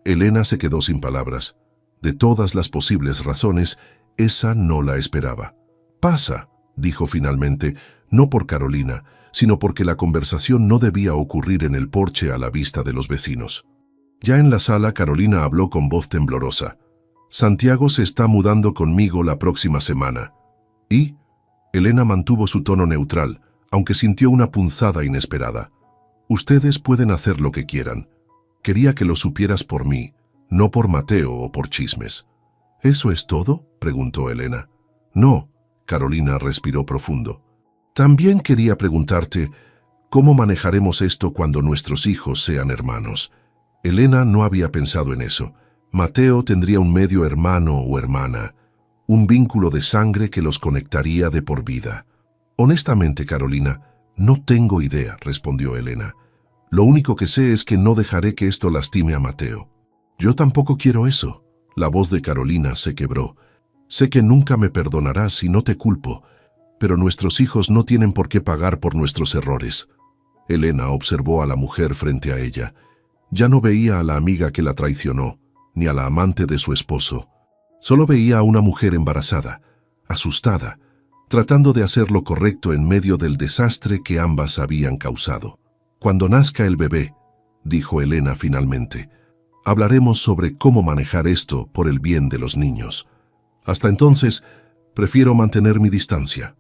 Speaker 1: Elena se quedó sin palabras. De todas las posibles razones, esa no la esperaba. Pasa, dijo finalmente, no por Carolina, sino porque la conversación no debía ocurrir en el porche a la vista de los vecinos. Ya en la sala, Carolina habló con voz temblorosa. Santiago se está mudando conmigo la próxima semana. ¿Y? Elena mantuvo su tono neutral, aunque sintió una punzada inesperada. Ustedes pueden hacer lo que quieran. Quería que lo supieras por mí, no por Mateo o por chismes. ¿Eso es todo?, preguntó Elena. No, Carolina respiró profundo. También quería preguntarte, ¿cómo manejaremos esto cuando nuestros hijos sean hermanos? Elena no había pensado en eso. Mateo tendría un medio hermano o hermana, un vínculo de sangre que los conectaría de por vida. Honestamente, Carolina, no tengo idea, respondió Elena. Lo único que sé es que no dejaré que esto lastime a Mateo. Yo tampoco quiero eso. La voz de Carolina se quebró. Sé que nunca me perdonarás y no te culpo, pero nuestros hijos no tienen por qué pagar por nuestros errores. Elena observó a la mujer frente a ella. Ya no veía a la amiga que la traicionó, ni a la amante de su esposo. Solo veía a una mujer embarazada, asustada, tratando de hacer lo correcto en medio del desastre que ambas habían causado. Cuando nazca el bebé, dijo Elena finalmente, hablaremos sobre cómo manejar esto por el bien de los niños. Hasta entonces, prefiero mantener mi distancia.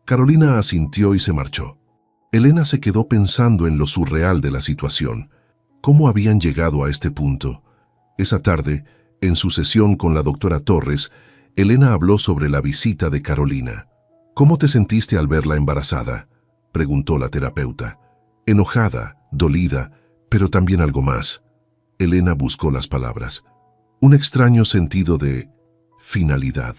Speaker 1: Carolina asintió y se marchó. Elena se quedó pensando en lo surreal de la situación. ¿Cómo habían llegado a este punto? Esa tarde, en su sesión con la doctora Torres, Elena habló sobre la visita de Carolina. ¿Cómo te sentiste al verla embarazada?, preguntó la terapeuta. Enojada, dolida, pero también algo más. Elena buscó las palabras. Un extraño sentido de finalidad.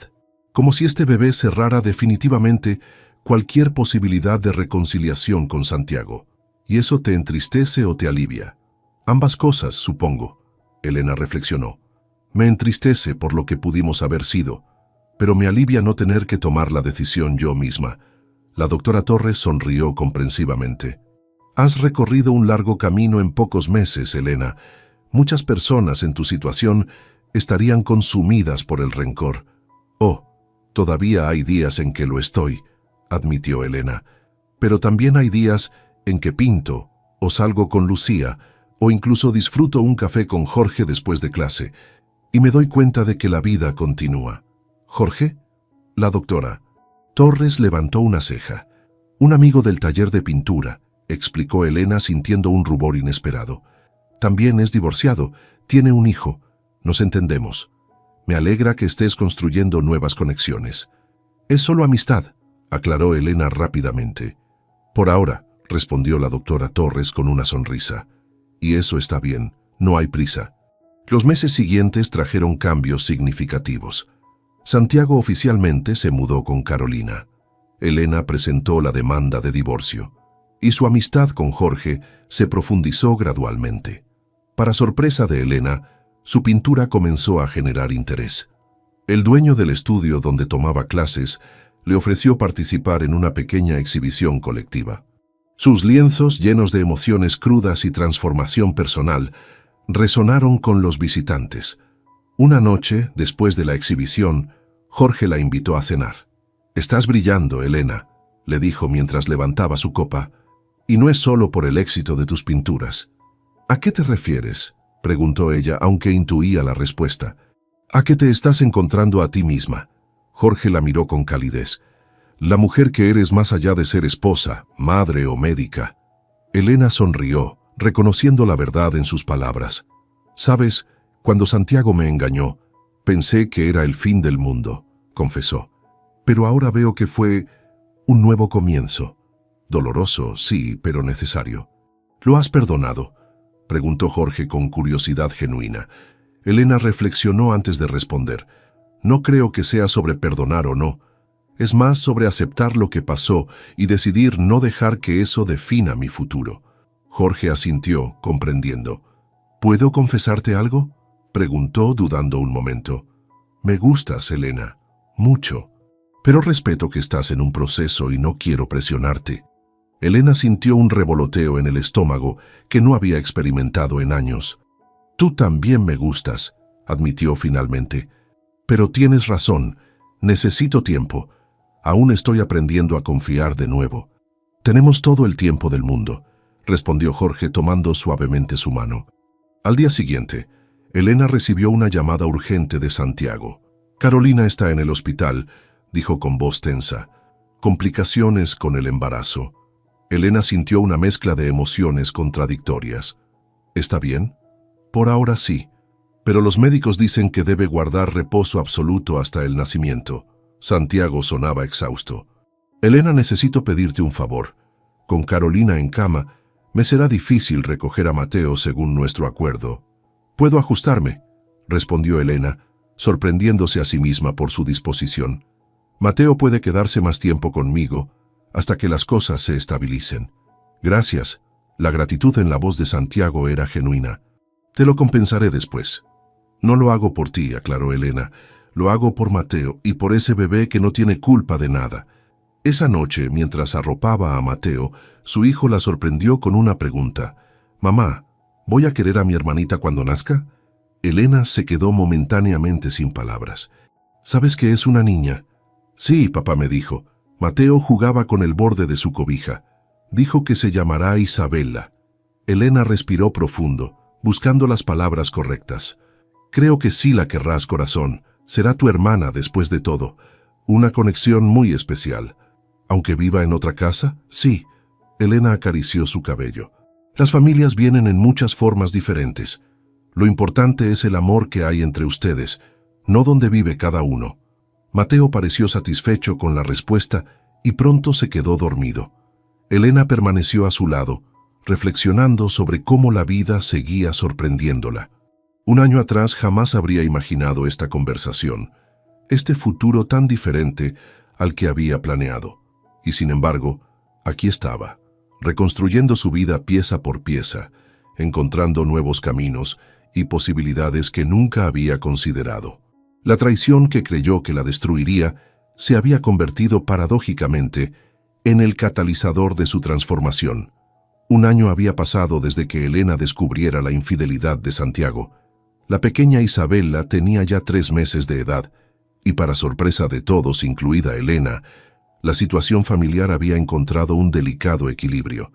Speaker 1: Como si este bebé cerrara definitivamente cualquier posibilidad de reconciliación con Santiago. ¿Y eso te entristece o te alivia? Ambas cosas, supongo. Elena reflexionó. Me entristece por lo que pudimos haber sido, pero me alivia no tener que tomar la decisión yo misma. La doctora Torres sonrió comprensivamente. Has recorrido un largo camino en pocos meses, Elena. Muchas personas en tu situación estarían consumidas por el rencor. Oh, todavía hay días en que lo estoy, admitió Elena. Pero también hay días en que pinto, o salgo con Lucía, o incluso disfruto un café con Jorge después de clase, y me doy cuenta de que la vida continúa. ¿Jorge? La doctora Torres levantó una ceja. Un amigo del taller de pintura, explicó Elena sintiendo un rubor inesperado. También es divorciado, tiene un hijo. Nos entendemos. Me alegra que estés construyendo nuevas conexiones. Es solo amistad, aclaró Elena rápidamente. Por ahora, respondió la doctora Torres con una sonrisa. Y eso está bien, no hay prisa. Los meses siguientes trajeron cambios significativos. Santiago oficialmente se mudó con Carolina. Elena presentó la demanda de divorcio, y su amistad con Jorge se profundizó gradualmente. Para sorpresa de Elena, su pintura comenzó a generar interés. El dueño del estudio donde tomaba clases le ofreció participar en una pequeña exhibición colectiva. Sus lienzos, llenos de emociones crudas y transformación personal, resonaron con los visitantes. Una noche, después de la exhibición, Jorge la invitó a cenar. «Estás brillando, Elena», le dijo mientras levantaba su copa, «y no es solo por el éxito de tus pinturas». «¿A qué te refieres?», preguntó ella, aunque intuía la respuesta. «¿A qué te estás encontrando a ti misma?». Jorge la miró con calidez. «La mujer que eres más allá de ser esposa, madre o médica». Elena sonrió, reconociendo la verdad en sus palabras. «Sabes, cuando Santiago me engañó, pensé que era el fin del mundo», confesó. «Pero ahora veo que fue un nuevo comienzo. Doloroso, sí, pero necesario». «¿Lo has perdonado?», preguntó Jorge con curiosidad genuina. Elena reflexionó antes de responder. No creo que sea sobre perdonar o no. Es más sobre aceptar lo que pasó y decidir no dejar que eso defina mi futuro. Jorge asintió, comprendiendo. ¿Puedo confesarte algo?, preguntó, dudando un momento. Me gustas, Elena, mucho, pero respeto que estás en un proceso y no quiero presionarte. Elena sintió un revoloteo en el estómago que no había experimentado en años. Tú también me gustas, admitió finalmente. Pero tienes razón, necesito tiempo. Aún estoy aprendiendo a confiar de nuevo. Tenemos todo el tiempo del mundo, respondió Jorge tomando suavemente su mano. Al día siguiente, Elena recibió una llamada urgente de Santiago. Carolina está en el hospital, dijo con voz tensa. Complicaciones con el embarazo. Elena sintió una mezcla de emociones contradictorias. ¿Está bien? Por ahora sí, pero los médicos dicen que debe guardar reposo absoluto hasta el nacimiento. Santiago sonaba exhausto. Elena, necesito pedirte un favor. Con Carolina en cama, me será difícil recoger a Mateo según nuestro acuerdo. Puedo ajustarme, respondió Elena, sorprendiéndose a sí misma por su disposición. Mateo puede quedarse más tiempo conmigo hasta que las cosas se estabilicen. Gracias. La gratitud en la voz de Santiago era genuina. Te lo compensaré después. No lo hago por ti, aclaró Elena. Lo hago por Mateo y por ese bebé que no tiene culpa de nada. Esa noche, mientras arropaba a Mateo, su hijo la sorprendió con una pregunta. Mamá, ¿voy a querer a mi hermanita cuando nazca? Elena se quedó momentáneamente sin palabras. ¿Sabes que es una niña? Sí, papá me dijo. Mateo jugaba con el borde de su cobija. Dijo que se llamará Isabela. Elena respiró profundo, buscando las palabras correctas. Creo que sí la querrás, corazón. Será tu hermana después de todo. Una conexión muy especial. ¿Aunque viva en otra casa? Sí. Elena acarició su cabello. Las familias vienen en muchas formas diferentes. Lo importante es el amor que hay entre ustedes, no donde vive cada uno. Mateo pareció satisfecho con la respuesta y pronto se quedó dormido. Elena permaneció a su lado, reflexionando sobre cómo la vida seguía sorprendiéndola. Un año atrás jamás habría imaginado esta conversación, este futuro tan diferente al que había planeado. Y sin embargo, aquí estaba, reconstruyendo su vida pieza por pieza, encontrando nuevos caminos y posibilidades que nunca había considerado. La traición que creyó que la destruiría se había convertido paradójicamente en el catalizador de su transformación. Un año había pasado desde que Elena descubriera la infidelidad de Santiago. La pequeña Isabela tenía ya 3 meses de edad, y para sorpresa de todos, incluida Elena, la situación familiar había encontrado un delicado equilibrio.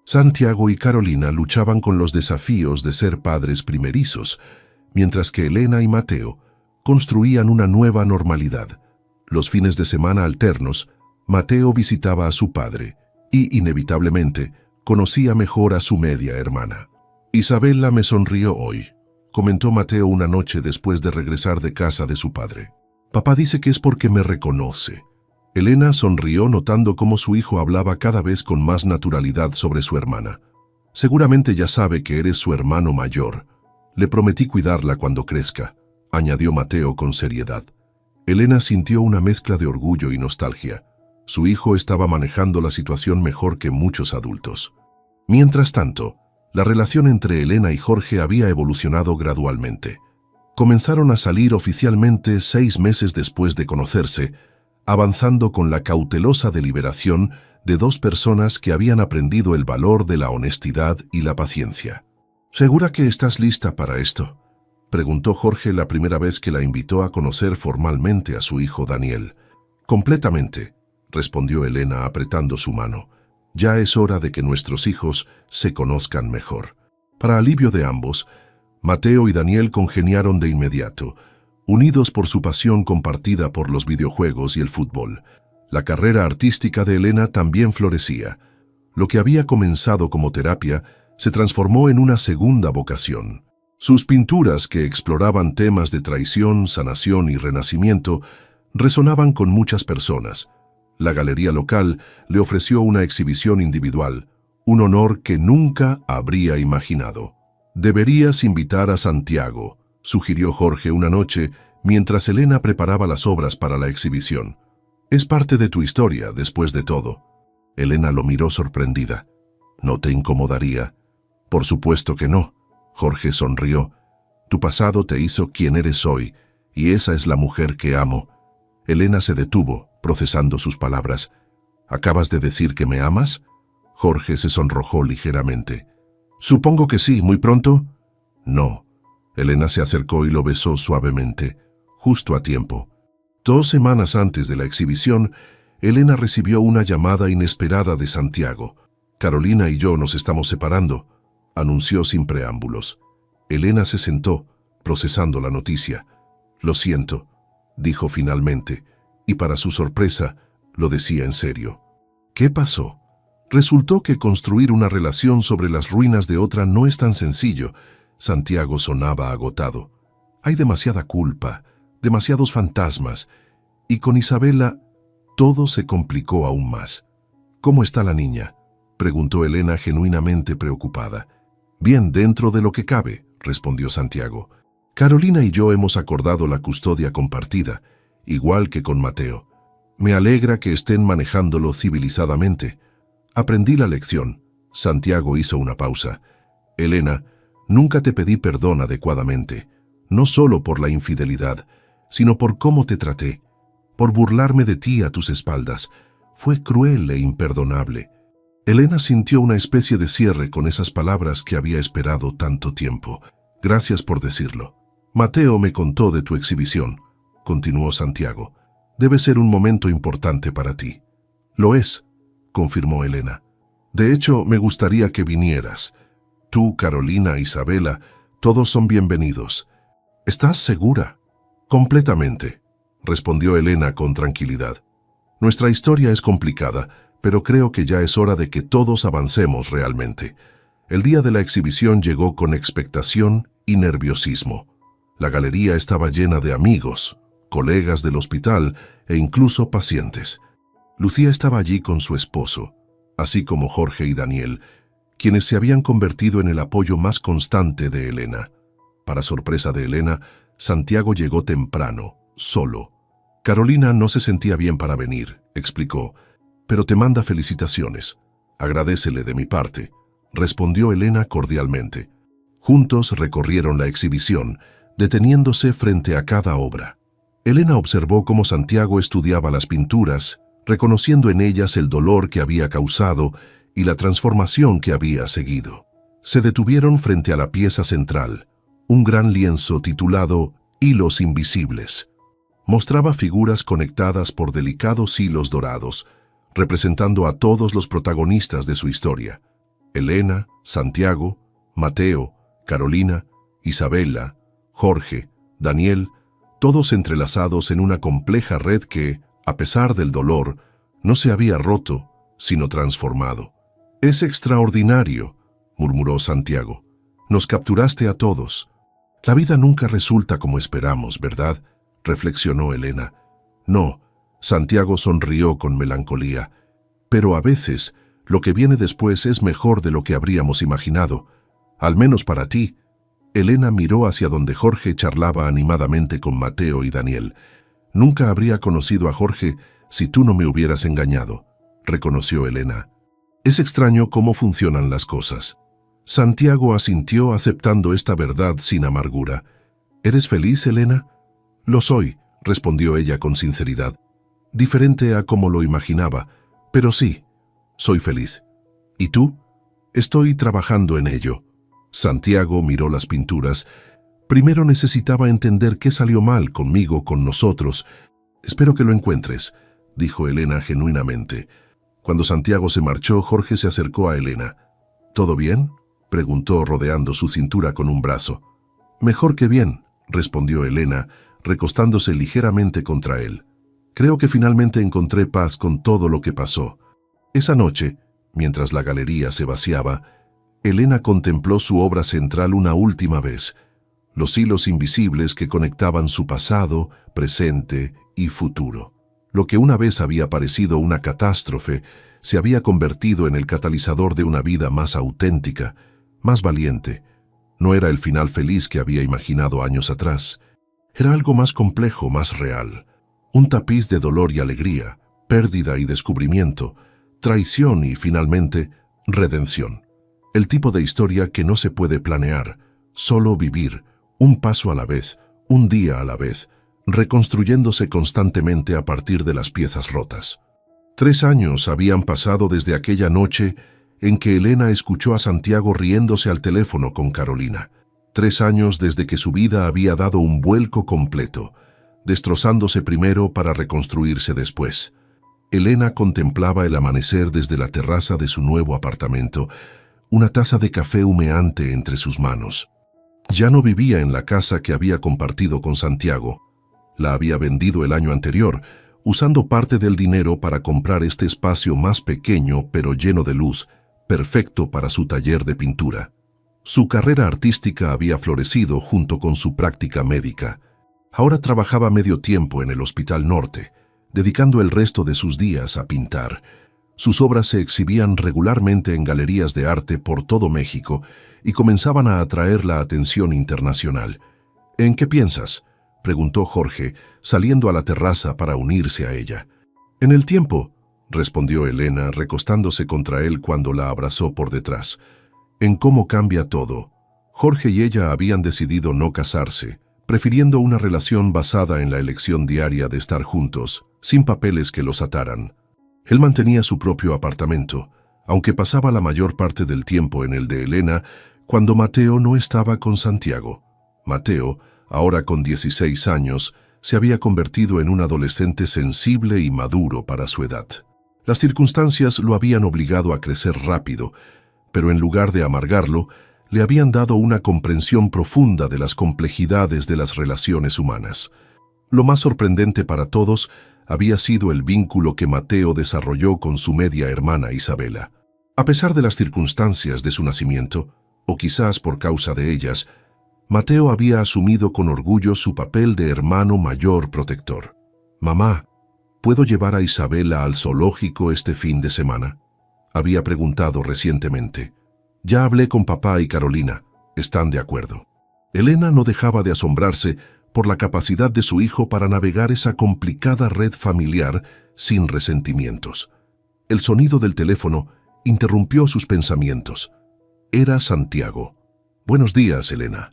Speaker 1: Santiago y Carolina luchaban con los desafíos de ser padres primerizos, mientras que Elena y Mateo construían una nueva normalidad. Los fines de semana alternos, Mateo visitaba a su padre y, inevitablemente, conocía mejor a su media hermana. Isabela me sonrió hoy, comentó Mateo una noche después de regresar de casa de su padre. Papá dice que es porque me reconoce. Elena sonrió notando cómo su hijo hablaba cada vez con más naturalidad sobre su hermana. Seguramente ya sabe que eres su hermano mayor. Le prometí cuidarla cuando crezca, añadió Mateo con seriedad. Elena sintió una mezcla de orgullo y nostalgia. Su hijo estaba manejando la situación mejor que muchos adultos. Mientras tanto, la relación entre Elena y Jorge había evolucionado gradualmente. Comenzaron a salir oficialmente 6 meses después de conocerse, avanzando con la cautelosa deliberación de 2 personas que habían aprendido el valor de la honestidad y la paciencia. ¿Segura que estás lista para esto?, preguntó Jorge la primera vez que la invitó a conocer formalmente a su hijo Daniel. Completamente, respondió Elena apretando su mano. Ya es hora de que nuestros hijos se conozcan mejor. Para alivio de ambos, Mateo y Daniel congeniaron de inmediato, unidos por su pasión compartida por los videojuegos y el fútbol. La carrera artística de Elena también florecía. Lo que había comenzado como terapia se transformó en una segunda vocación. Sus pinturas, que exploraban temas de traición, sanación y renacimiento, resonaban con muchas personas. La galería local le ofreció una exhibición individual, un honor que nunca habría imaginado. Deberías invitar a Santiago, sugirió Jorge una noche mientras Elena preparaba las obras para la exhibición. Es parte de tu historia, después de todo. Elena lo miró sorprendida. ¿No te incomodaría? Por supuesto que no. Jorge sonrió. Tu pasado te hizo quien eres hoy, y esa es la mujer que amo. Elena se detuvo, procesando sus palabras. ¿Acabas de decir que me amas? Jorge se sonrojó ligeramente. Supongo que sí, ¿muy pronto? No. Elena se acercó y lo besó suavemente, justo a tiempo. 2 semanas antes de la exhibición, Elena recibió una llamada inesperada de Santiago. Carolina y yo nos estamos separando, anunció sin preámbulos. Elena se sentó, procesando la noticia. Lo siento, dijo finalmente, y para su sorpresa, lo decía en serio. ¿Qué pasó? Resultó que construir una relación sobre las ruinas de otra no es tan sencillo. Santiago sonaba agotado. Hay demasiada culpa, demasiados fantasmas, y con Isabela todo se complicó aún más. ¿Cómo está la niña?, preguntó Elena genuinamente preocupada. Bien, dentro de lo que cabe, respondió Santiago. Carolina y yo hemos acordado la custodia compartida, igual que con Mateo. Me alegra que estén manejándolo civilizadamente. Aprendí la lección. Santiago hizo una pausa. Elena, nunca te pedí perdón adecuadamente, no solo por la infidelidad, sino por cómo te traté, por burlarme de ti a tus espaldas. Fue cruel e imperdonable. Elena sintió una especie de cierre con esas palabras que había esperado tanto tiempo. Gracias por decirlo. Mateo me contó de tu exhibición, continuó Santiago. Debe ser un momento importante para ti. Lo es, confirmó Elena. De hecho, me gustaría que vinieras. Tú, Carolina, Isabela, todos son bienvenidos. ¿Estás segura? Completamente, respondió Elena con tranquilidad. Nuestra historia es complicada, pero creo que ya es hora de que todos avancemos realmente. El día de la exhibición llegó con expectación y nerviosismo. La galería estaba llena de amigos, colegas del hospital e incluso pacientes. Lucía estaba allí con su esposo, así como Jorge y Daniel, quienes se habían convertido en el apoyo más constante de Elena. Para sorpresa de Elena, Santiago llegó temprano, solo. Carolina no se sentía bien para venir, explicó, pero te manda felicitaciones. Agradécele de mi parte, respondió Elena cordialmente. Juntos recorrieron la exhibición, deteniéndose frente a cada obra. Elena observó cómo Santiago estudiaba las pinturas, reconociendo en ellas el dolor que había causado y la transformación que había seguido. Se detuvieron frente a la pieza central, un gran lienzo titulado Hilos Invisibles. Mostraba figuras conectadas por delicados hilos dorados, representando a todos los protagonistas de su historia: Elena, Santiago, Mateo, Carolina, Isabela, Jorge, Daniel, todos entrelazados en una compleja red que, a pesar del dolor, no se había roto, sino transformado. «Es extraordinario», murmuró Santiago. «Nos capturaste a todos». «La vida nunca resulta como esperamos, ¿verdad?», reflexionó Elena. «No», Santiago sonrió con melancolía. «Pero a veces, lo que viene después es mejor de lo que habríamos imaginado. Al menos para ti». Elena miró hacia donde Jorge charlaba animadamente con Mateo y Daniel. «Nunca habría conocido a Jorge si tú no me hubieras engañado», reconoció Elena. «Es extraño cómo funcionan las cosas». Santiago asintió aceptando esta verdad sin amargura. «¿Eres feliz, Elena?» «Lo soy», respondió ella con sinceridad. «Diferente a como lo imaginaba, pero sí, soy feliz». «¿Y tú?» «Estoy trabajando en ello». Santiago miró las pinturas. «Primero necesitaba entender qué salió mal conmigo, con nosotros. Espero que lo encuentres», dijo Elena genuinamente. Cuando Santiago se marchó, Jorge se acercó a Elena. «¿Todo bien?», preguntó rodeando su cintura con un brazo. «Mejor que bien», respondió Elena, recostándose ligeramente contra él. «Creo que finalmente encontré paz con todo lo que pasó». Esa noche, mientras la galería se vaciaba, Elena contempló su obra central una última vez, los hilos invisibles que conectaban su pasado, presente y futuro. Lo que una vez había parecido una catástrofe se había convertido en el catalizador de una vida más auténtica, más valiente, No era el final feliz que había imaginado años atrás. Era algo más complejo, más real. Un tapiz de dolor y alegría, pérdida y descubrimiento, traición y, finalmente, redención. El tipo de historia que no se puede planear, solo vivir, un paso a la vez, un día a la vez, reconstruyéndose constantemente a partir de las piezas rotas. 3 años habían pasado desde aquella noche en que Elena escuchó a Santiago riéndose al teléfono con Carolina. 3 años desde que su vida había dado un vuelco completo, destrozándose primero para reconstruirse después. Elena contemplaba el amanecer desde la terraza de su nuevo apartamento, una taza de café humeante entre sus manos. Ya no vivía en la casa que había compartido con Santiago. La había vendido el año anterior, usando parte del dinero para comprar este espacio más pequeño pero lleno de luz, perfecto para su taller de pintura. Su carrera artística había florecido junto con su práctica médica. Ahora trabajaba medio tiempo en el Hospital Norte, dedicando el resto de sus días a pintar. Sus obras se exhibían regularmente en galerías de arte por todo México y comenzaban a atraer la atención internacional. ¿En qué piensas?, preguntó Jorge, saliendo a la terraza para unirse a ella. En el tiempo, respondió Elena, recostándose contra él cuando la abrazó por detrás. En cómo cambia todo. Jorge y ella habían decidido no casarse, prefiriendo una relación basada en la elección diaria de estar juntos, sin papeles que los ataran. Él mantenía su propio apartamento, aunque pasaba la mayor parte del tiempo en el de Elena cuando Mateo no estaba con Santiago. Mateo, ahora con 16 años, se había convertido en un adolescente sensible y maduro para su edad. Las circunstancias lo habían obligado a crecer rápido, pero en lugar de amargarlo, le habían dado una comprensión profunda de las complejidades de las relaciones humanas. Lo más sorprendente para todos había sido el vínculo que Mateo desarrolló con su media hermana Isabela. A pesar de las circunstancias de su nacimiento, o quizás por causa de ellas, Mateo había asumido con orgullo su papel de hermano mayor protector. «Mamá, ¿puedo llevar a Isabela al zoológico este fin de semana?», había preguntado recientemente. «Ya hablé con papá y Carolina. Están de acuerdo». Elena no dejaba de asombrarse por la capacidad de su hijo para navegar esa complicada red familiar sin resentimientos. El sonido del teléfono interrumpió sus pensamientos. Era Santiago. «Buenos días, Elena»,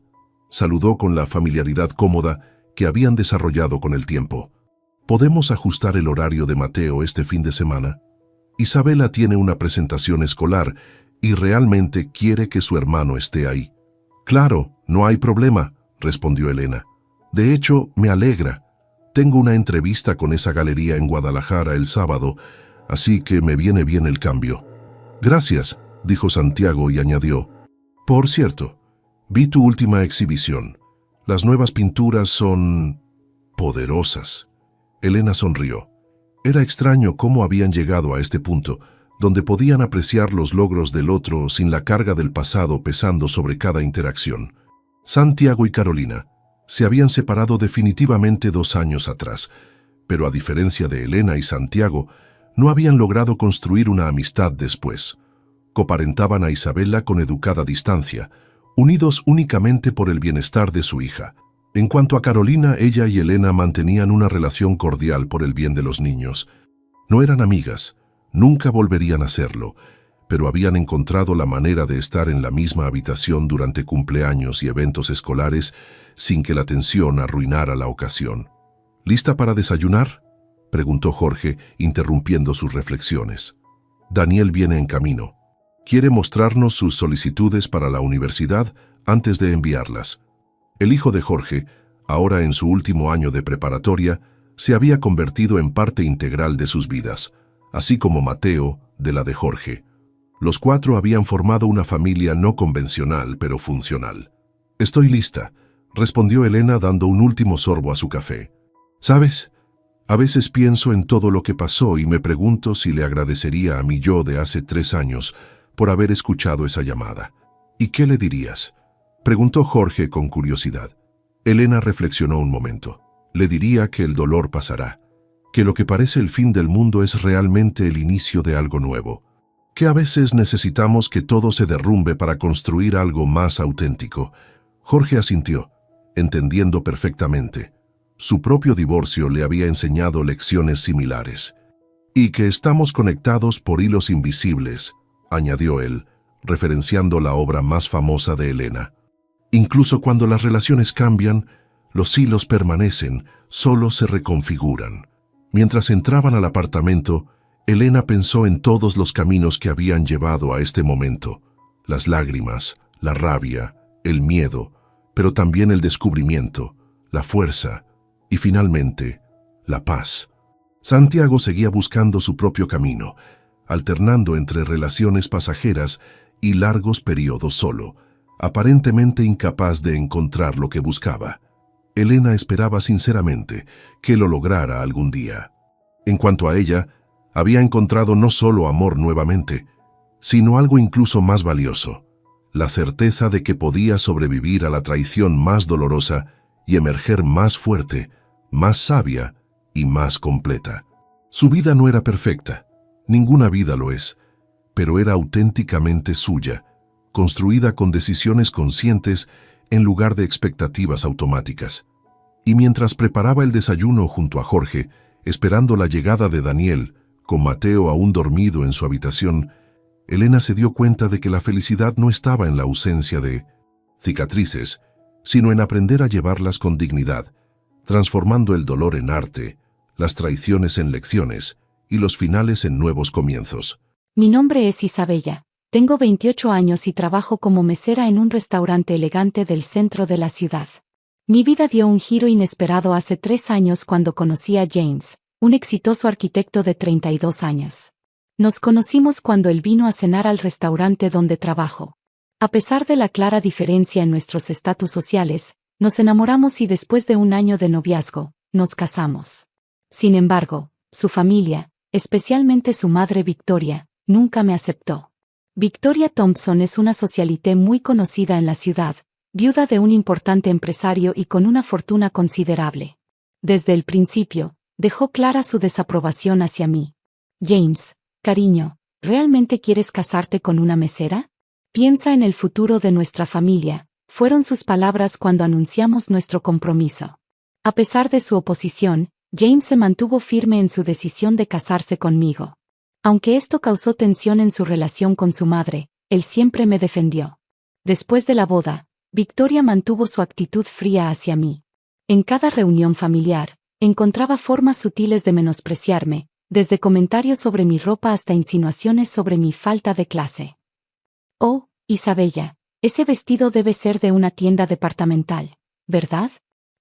Speaker 1: saludó con la familiaridad cómoda que habían desarrollado con el tiempo. «¿Podemos ajustar el horario de Mateo este fin de semana? Isabela tiene una presentación escolar y realmente quiere que su hermano esté ahí». «Claro, no hay problema», respondió Elena. «De hecho, me alegra. Tengo una entrevista con esa galería en Guadalajara el sábado, así que me viene bien el cambio». «Gracias», dijo Santiago y añadió. «Por cierto, vi tu última exhibición. Las nuevas pinturas son poderosas». Elena sonrió. Era extraño cómo habían llegado a este punto, donde podían apreciar los logros del otro sin la carga del pasado pesando sobre cada interacción. Santiago y Carolina se habían separado definitivamente 2 años atrás, pero a diferencia de Elena y Santiago, no habían logrado construir una amistad después. Coparentaban a Isabela con educada distancia, unidos únicamente por el bienestar de su hija. En cuanto a Carolina, ella y Elena mantenían una relación cordial por el bien de los niños. No eran amigas, nunca volverían a serlo, pero habían encontrado la manera de estar en la misma habitación durante cumpleaños y eventos escolares sin que la tensión arruinara la ocasión. «¿Lista para desayunar?», preguntó Jorge, interrumpiendo sus reflexiones. «Daniel viene en camino. Quiere mostrarnos sus solicitudes para la universidad antes de enviarlas». El hijo de Jorge, ahora en su último año de preparatoria, se había convertido en parte integral de sus vidas, así como Mateo de la de Jorge. Los 4 habían formado una familia no convencional, pero funcional. «Estoy lista», respondió Elena dando un último sorbo a su café. «¿Sabes? A veces pienso en todo lo que pasó y me pregunto si le agradecería a mi yo de hace 3 años por haber escuchado esa llamada». «¿Y qué le dirías?», preguntó Jorge con curiosidad. Elena reflexionó un momento. «Le diría que el dolor pasará, que lo que parece el fin del mundo es realmente el inicio de algo nuevo. Que a veces necesitamos que todo se derrumbe para construir algo más auténtico. Jorge asintió, entendiendo perfectamente. Su propio divorcio le había enseñado lecciones similares. Y que estamos conectados por hilos invisibles, añadió él, referenciando la obra más famosa de Elena. Incluso cuando las relaciones cambian, los hilos permanecen, solo se reconfiguran. Mientras entraban al apartamento, Elena pensó en todos los caminos que habían llevado a este momento. Las lágrimas, la rabia, el miedo, pero también el descubrimiento, la fuerza y finalmente, la paz. Santiago seguía buscando su propio camino, alternando entre relaciones pasajeras y largos periodos solo, aparentemente incapaz de encontrar lo que buscaba. Elena esperaba sinceramente que lo lograra algún día. En cuanto a ella, había encontrado no solo amor nuevamente, sino algo incluso más valioso, la certeza de que podía sobrevivir a la traición más dolorosa y emerger más fuerte, más sabia y más completa. Su vida no era perfecta, ninguna vida lo es, pero era auténticamente suya, construida con decisiones conscientes en lugar de expectativas automáticas. Y mientras preparaba el desayuno junto a Jorge, esperando la llegada de Daniel, con Mateo aún dormido en su habitación, Elena se dio cuenta de que la felicidad no estaba en la ausencia de cicatrices, sino en aprender a llevarlas con dignidad, transformando el dolor en arte, las traiciones en lecciones y los finales en nuevos comienzos.
Speaker 2: Mi nombre es Isabella. Tengo 28 años y trabajo como mesera en un restaurante elegante del centro de la ciudad. Mi vida dio un giro inesperado hace 3 años cuando conocí a James, un exitoso arquitecto de 32 años. Nos conocimos cuando él vino a cenar al restaurante donde trabajo. A pesar de la clara diferencia en nuestros estatus sociales, nos enamoramos y después de un año de noviazgo, nos casamos. Sin embargo, su familia, especialmente su madre Victoria, nunca me aceptó. Victoria Thompson es una socialité muy conocida en la ciudad, viuda de un importante empresario y con una fortuna considerable. Desde el principio, dejó clara su desaprobación hacia mí. James, cariño, ¿realmente quieres casarte con una mesera? Piensa en el futuro de nuestra familia, fueron sus palabras cuando anunciamos nuestro compromiso. A pesar de su oposición, James se mantuvo firme en su decisión de casarse conmigo. Aunque esto causó tensión en su relación con su madre, él siempre me defendió. Después de la boda, Victoria mantuvo su actitud fría hacia mí. En cada reunión familiar, encontraba formas sutiles de menospreciarme, desde comentarios sobre mi ropa hasta insinuaciones sobre mi falta de clase. Oh, Isabella, ese vestido debe ser de una tienda departamental, ¿verdad?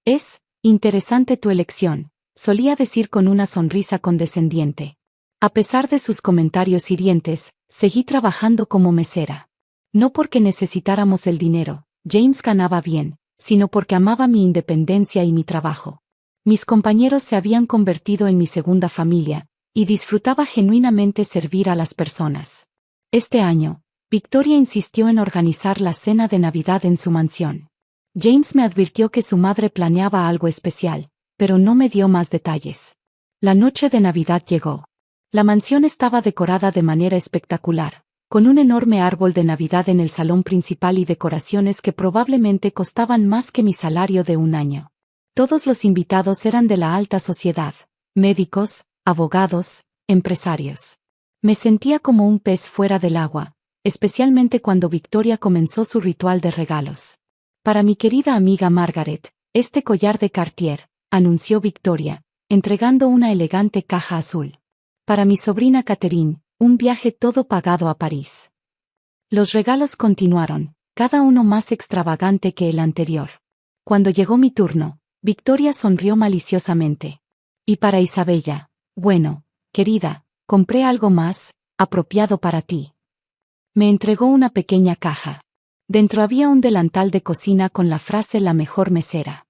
Speaker 2: Es interesante tu elección, solía decir con una sonrisa condescendiente. A pesar de sus comentarios hirientes, seguí trabajando como mesera. No porque necesitáramos el dinero, James ganaba bien, sino porque amaba mi independencia y mi trabajo. Mis compañeros se habían convertido en mi segunda familia, y disfrutaba genuinamente servir a las personas. Este año, Victoria insistió en organizar la cena de Navidad en su mansión. James me advirtió que su madre planeaba algo especial, pero no me dio más detalles. La noche de Navidad llegó. La mansión estaba decorada de manera espectacular, con un enorme árbol de Navidad en el salón principal y decoraciones que probablemente costaban más que mi salario de un año. Todos los invitados eran de la alta sociedad, médicos, abogados, empresarios. Me sentía como un pez fuera del agua, especialmente cuando Victoria comenzó su ritual de regalos. Para mi querida amiga Margaret, este collar de Cartier, anunció Victoria, entregando una elegante caja azul. Para mi sobrina Catherine, un viaje todo pagado a París. Los regalos continuaron, cada uno más extravagante que el anterior. Cuando llegó mi turno, Victoria sonrió maliciosamente. Y para Isabella, bueno, querida, compré algo más, apropiado para ti. Me entregó una pequeña caja. Dentro había un delantal de cocina con la frase "la mejor mesera".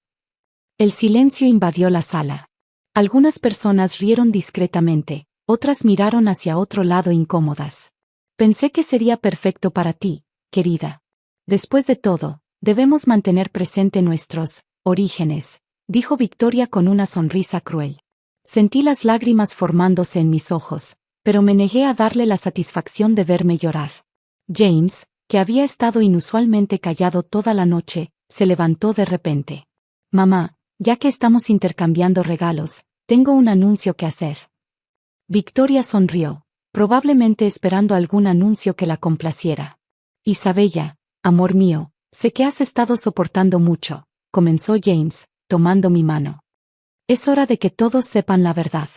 Speaker 2: El silencio invadió la sala. Algunas personas rieron discretamente, otras miraron hacia otro lado incómodas. Pensé que sería perfecto para ti, querida. Después de todo, debemos mantener presente nuestros orígenes, dijo Victoria con una sonrisa cruel. Sentí las lágrimas formándose en mis ojos, pero me negué a darle la satisfacción de verme llorar. James, que había estado inusualmente callado toda la noche, se levantó de repente. Mamá, ya que estamos intercambiando regalos, tengo un anuncio que hacer. Victoria sonrió, probablemente esperando algún anuncio que la complaciera. Isabella, amor mío, sé que has estado soportando mucho, comenzó James, tomando mi mano. Es hora de que todos sepan la verdad.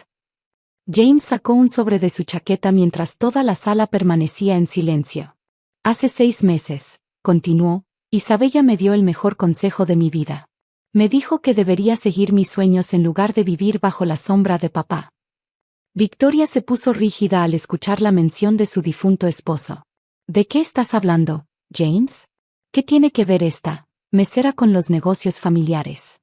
Speaker 2: James sacó un sobre de su chaqueta mientras toda la sala permanecía en silencio. Hace 6 meses, continuó, Isabella me dio el mejor consejo de mi vida. Me dijo que debería seguir mis sueños en lugar de vivir bajo la sombra de papá. Victoria se puso rígida al escuchar la mención de su difunto esposo. ¿De qué estás hablando, James? ¿Qué tiene que ver esta mesera con los negocios familiares?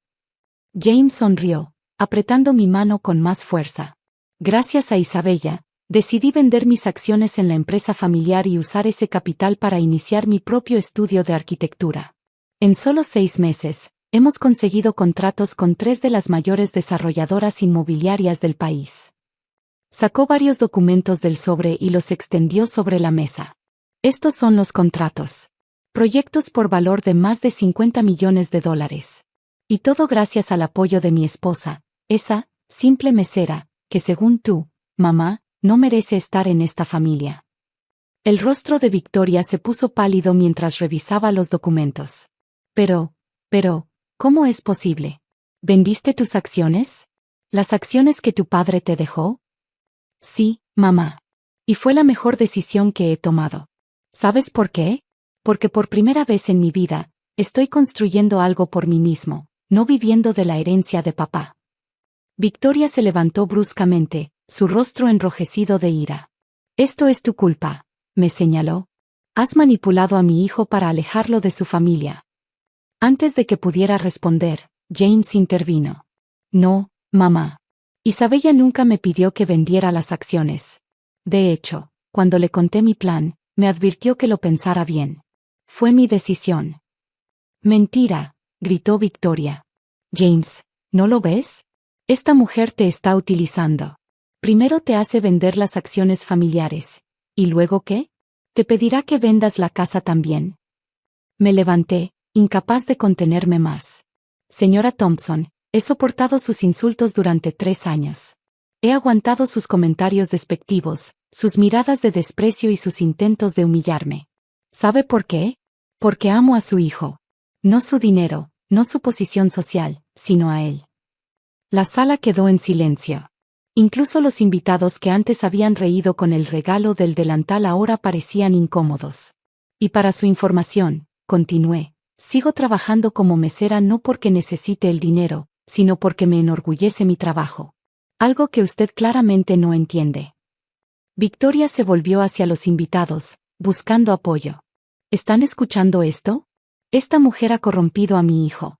Speaker 2: James sonrió, apretando mi mano con más fuerza. Gracias a Isabella, decidí vender mis acciones en la empresa familiar y usar ese capital para iniciar mi propio estudio de arquitectura. En solo 6 meses, hemos conseguido contratos con 3 de las mayores desarrolladoras inmobiliarias del país. Sacó varios documentos del sobre y los extendió sobre la mesa. Estos son los contratos. Proyectos por valor de más de $50 millones. Y todo gracias al apoyo de mi esposa, esa simple mesera, que según tú, mamá, no merece estar en esta familia. El rostro de Victoria se puso pálido mientras revisaba los documentos. Pero, ¿cómo es posible? ¿Vendiste tus acciones? ¿Las acciones que tu padre te dejó? Sí, mamá. Y fue la mejor decisión que he tomado. ¿Sabes por qué? Porque por primera vez en mi vida, estoy construyendo algo por mí mismo, no viviendo de la herencia de papá. Victoria se levantó bruscamente, su rostro enrojecido de ira. Esto es tu culpa, me señaló. Has manipulado a mi hijo para alejarlo de su familia. Antes de que pudiera responder, James intervino. No, mamá. Isabella nunca me pidió que vendiera las acciones. De hecho, cuando le conté mi plan, me advirtió que lo pensara bien. Fue mi decisión. Mentira, gritó Victoria. James, ¿no lo ves? Esta mujer te está utilizando. Primero te hace vender las acciones familiares. ¿Y luego qué? ¿Te pedirá que vendas la casa también? Me levanté, incapaz de contenerme más. Señora Thompson, he soportado sus insultos durante 3 años. He aguantado sus comentarios despectivos, sus miradas de desprecio y sus intentos de humillarme. ¿Sabe por qué? Porque amo a su hijo. No su dinero, no su posición social, sino a él. La sala quedó en silencio. Incluso los invitados que antes habían reído con el regalo del delantal ahora parecían incómodos. Y para su información, continué, sigo trabajando como mesera no porque necesite el dinero, sino porque me enorgullece mi trabajo. Algo que usted claramente no entiende. Victoria se volvió hacia los invitados, buscando apoyo. ¿Están escuchando esto? Esta mujer ha corrompido a mi hijo.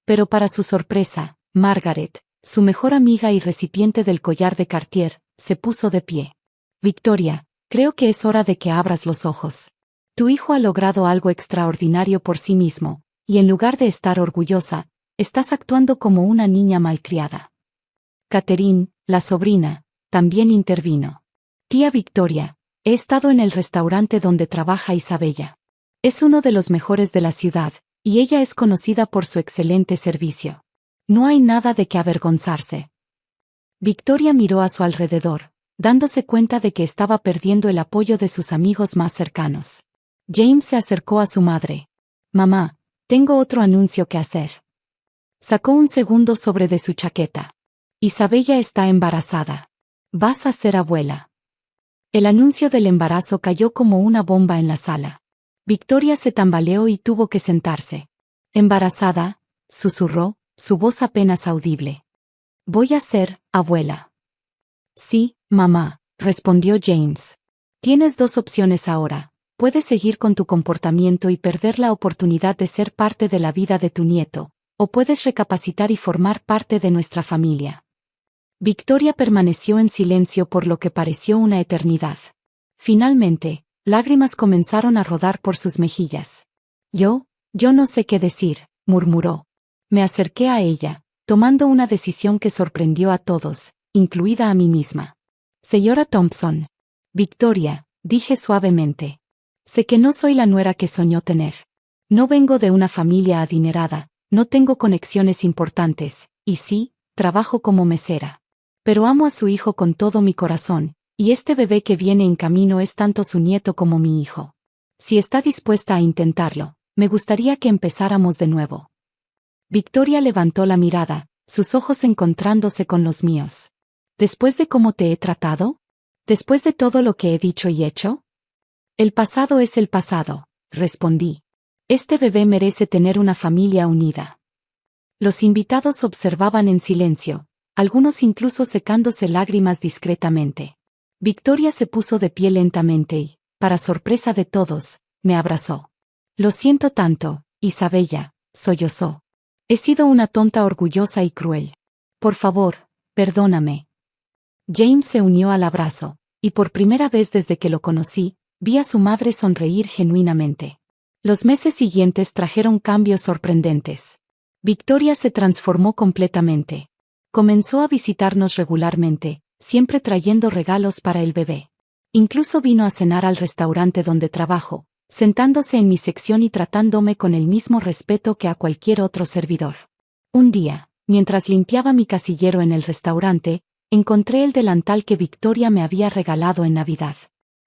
Speaker 2: Pero para su sorpresa, Margaret, su mejor amiga y recipiente del collar de Cartier, se puso de pie. Victoria, creo que es hora de que abras los ojos. Tu hijo ha logrado algo extraordinario por sí mismo, y en lugar de estar orgullosa, estás actuando como una niña malcriada. Catherine, la sobrina, también intervino. Tía Victoria, he estado en el restaurante donde trabaja Isabella. Es uno de los mejores de la ciudad, y ella es conocida por su excelente servicio. No hay nada de qué avergonzarse. Victoria miró a su alrededor, dándose cuenta de que estaba perdiendo el apoyo de sus amigos más cercanos. James se acercó a su madre. Mamá, tengo otro anuncio que hacer. Sacó un segundo sobre de su chaqueta. Isabella está embarazada. Vas a ser abuela. El anuncio del embarazo cayó como una bomba en la sala. Victoria se tambaleó y tuvo que sentarse. Embarazada, susurró, su voz apenas audible. Voy a ser abuela. Sí, mamá, respondió James. Tienes 2 opciones ahora. Puedes seguir con tu comportamiento y perder la oportunidad de ser parte de la vida de tu nieto, o puedes recapacitar y formar parte de nuestra familia. Victoria permaneció en silencio por lo que pareció una eternidad. Finalmente, lágrimas comenzaron a rodar por sus mejillas. Yo no sé qué decir, murmuró. Me acerqué a ella, tomando una decisión que sorprendió a todos, incluida a mí misma. Señora Thompson. Victoria, dije suavemente. Sé que no soy la nuera que soñó tener. No vengo de una familia adinerada, no tengo conexiones importantes, y sí, trabajo como mesera. Pero amo a su hijo con todo mi corazón, y este bebé que viene en camino es tanto su nieto como mi hijo. Si está dispuesta a intentarlo, me gustaría que empezáramos de nuevo. Victoria levantó la mirada, sus ojos encontrándose con los míos. ¿Después de cómo te he tratado? ¿Después de todo lo que he dicho y hecho? El pasado es el pasado, respondí. Este bebé merece tener una familia unida. Los invitados observaban en silencio, algunos incluso secándose lágrimas discretamente. Victoria se puso de pie lentamente y, para sorpresa de todos, me abrazó. Lo siento tanto, Isabella, sollozó. He sido una tonta orgullosa y cruel. Por favor, perdóname. James se unió al abrazo, y por primera vez desde que lo conocí, vi a su madre sonreír genuinamente. Los meses siguientes trajeron cambios sorprendentes. Victoria se transformó completamente. Comenzó a visitarnos regularmente, siempre trayendo regalos para el bebé. Incluso vino a cenar al restaurante donde trabajo, sentándose en mi sección y tratándome con el mismo respeto que a cualquier otro servidor. Un día, mientras limpiaba mi casillero en el restaurante, encontré el delantal que Victoria me había regalado en Navidad.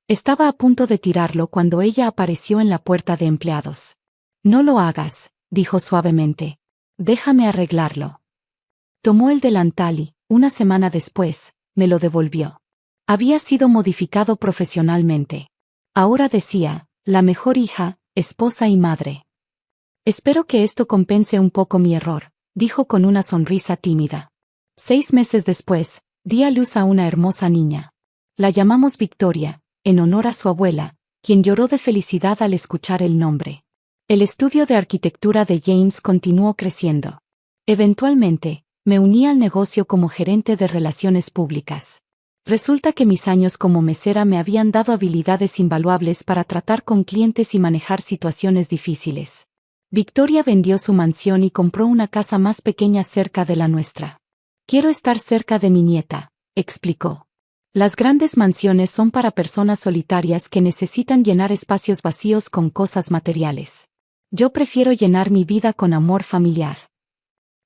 Speaker 2: Estaba a punto de tirarlo cuando ella apareció en la puerta de empleados. No lo hagas, dijo suavemente. Déjame arreglarlo. Tomó el delantal y, una semana después, me lo devolvió. Había sido modificado profesionalmente. Ahora decía, la mejor hija, esposa y madre. Espero que esto compense un poco mi error, dijo con una sonrisa tímida. 6 meses después, di a luz a una hermosa niña. La llamamos Victoria, en honor a su abuela, quien lloró de felicidad al escuchar el nombre. El estudio de arquitectura de James continuó creciendo. Eventualmente, me uní al negocio como gerente de relaciones públicas. Resulta que mis años como mesera me habían dado habilidades invaluables para tratar con clientes y manejar situaciones difíciles. Victoria vendió su mansión y compró una casa más pequeña cerca de la nuestra. Quiero estar cerca de mi nieta, explicó. Las grandes mansiones son para personas solitarias que necesitan llenar espacios vacíos con cosas materiales. Yo prefiero llenar mi vida con amor familiar.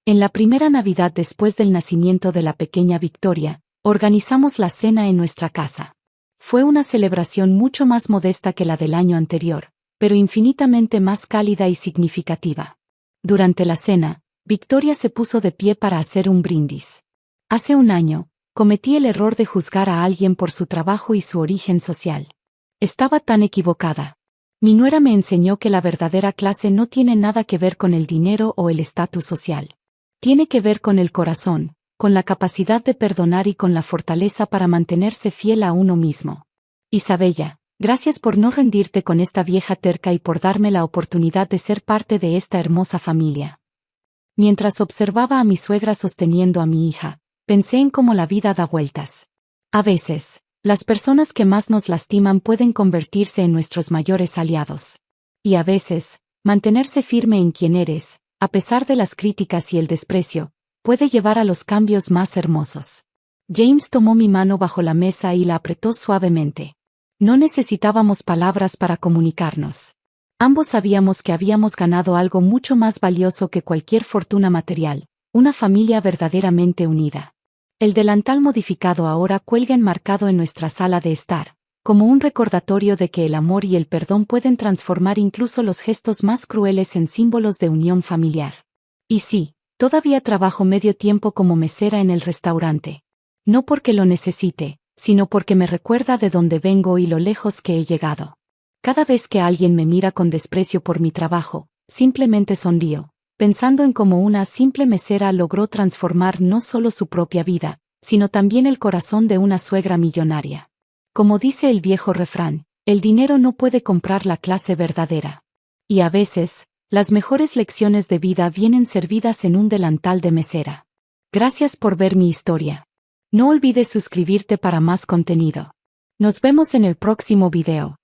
Speaker 2: En la primera Navidad después del nacimiento de la pequeña Victoria, organizamos la cena en nuestra casa. Fue una celebración mucho más modesta que la del año anterior, pero infinitamente más cálida y significativa. Durante la cena, Victoria se puso de pie para hacer un brindis. Hace un año, cometí el error de juzgar a alguien por su trabajo y su origen social. Estaba tan equivocada. Mi nuera me enseñó que la verdadera clase no tiene nada que ver con el dinero o el estatus social. Tiene que ver con el corazón, con la capacidad de perdonar y con la fortaleza para mantenerse fiel a uno mismo. Isabella, gracias por no rendirte con esta vieja terca y por darme la oportunidad de ser parte de esta hermosa familia. Mientras observaba a mi suegra sosteniendo a mi hija, pensé en cómo la vida da vueltas. A veces, las personas que más nos lastiman pueden convertirse en nuestros mayores aliados. Y a veces, mantenerse firme en quien eres, a pesar de las críticas y el desprecio, puede llevar a los cambios más hermosos. James tomó mi mano bajo la mesa y la apretó suavemente. No necesitábamos palabras para comunicarnos. Ambos sabíamos que habíamos ganado algo mucho más valioso que cualquier fortuna material, una familia verdaderamente unida. El delantal modificado ahora cuelga enmarcado en nuestra sala de estar, como un recordatorio de que el amor y el perdón pueden transformar incluso los gestos más crueles en símbolos de unión familiar. Y sí, todavía trabajo medio tiempo como mesera en el restaurante. No porque lo necesite, sino porque me recuerda de dónde vengo y lo lejos que he llegado. Cada vez que alguien me mira con desprecio por mi trabajo, simplemente sonrío, pensando en cómo una simple mesera logró transformar no solo su propia vida, sino también el corazón de una suegra millonaria. Como dice el viejo refrán, el dinero no puede comprar la clase verdadera. Y a veces, las mejores lecciones de vida vienen servidas en un delantal de mesera. Gracias por ver mi historia. No olvides suscribirte para más contenido. Nos vemos en el próximo video.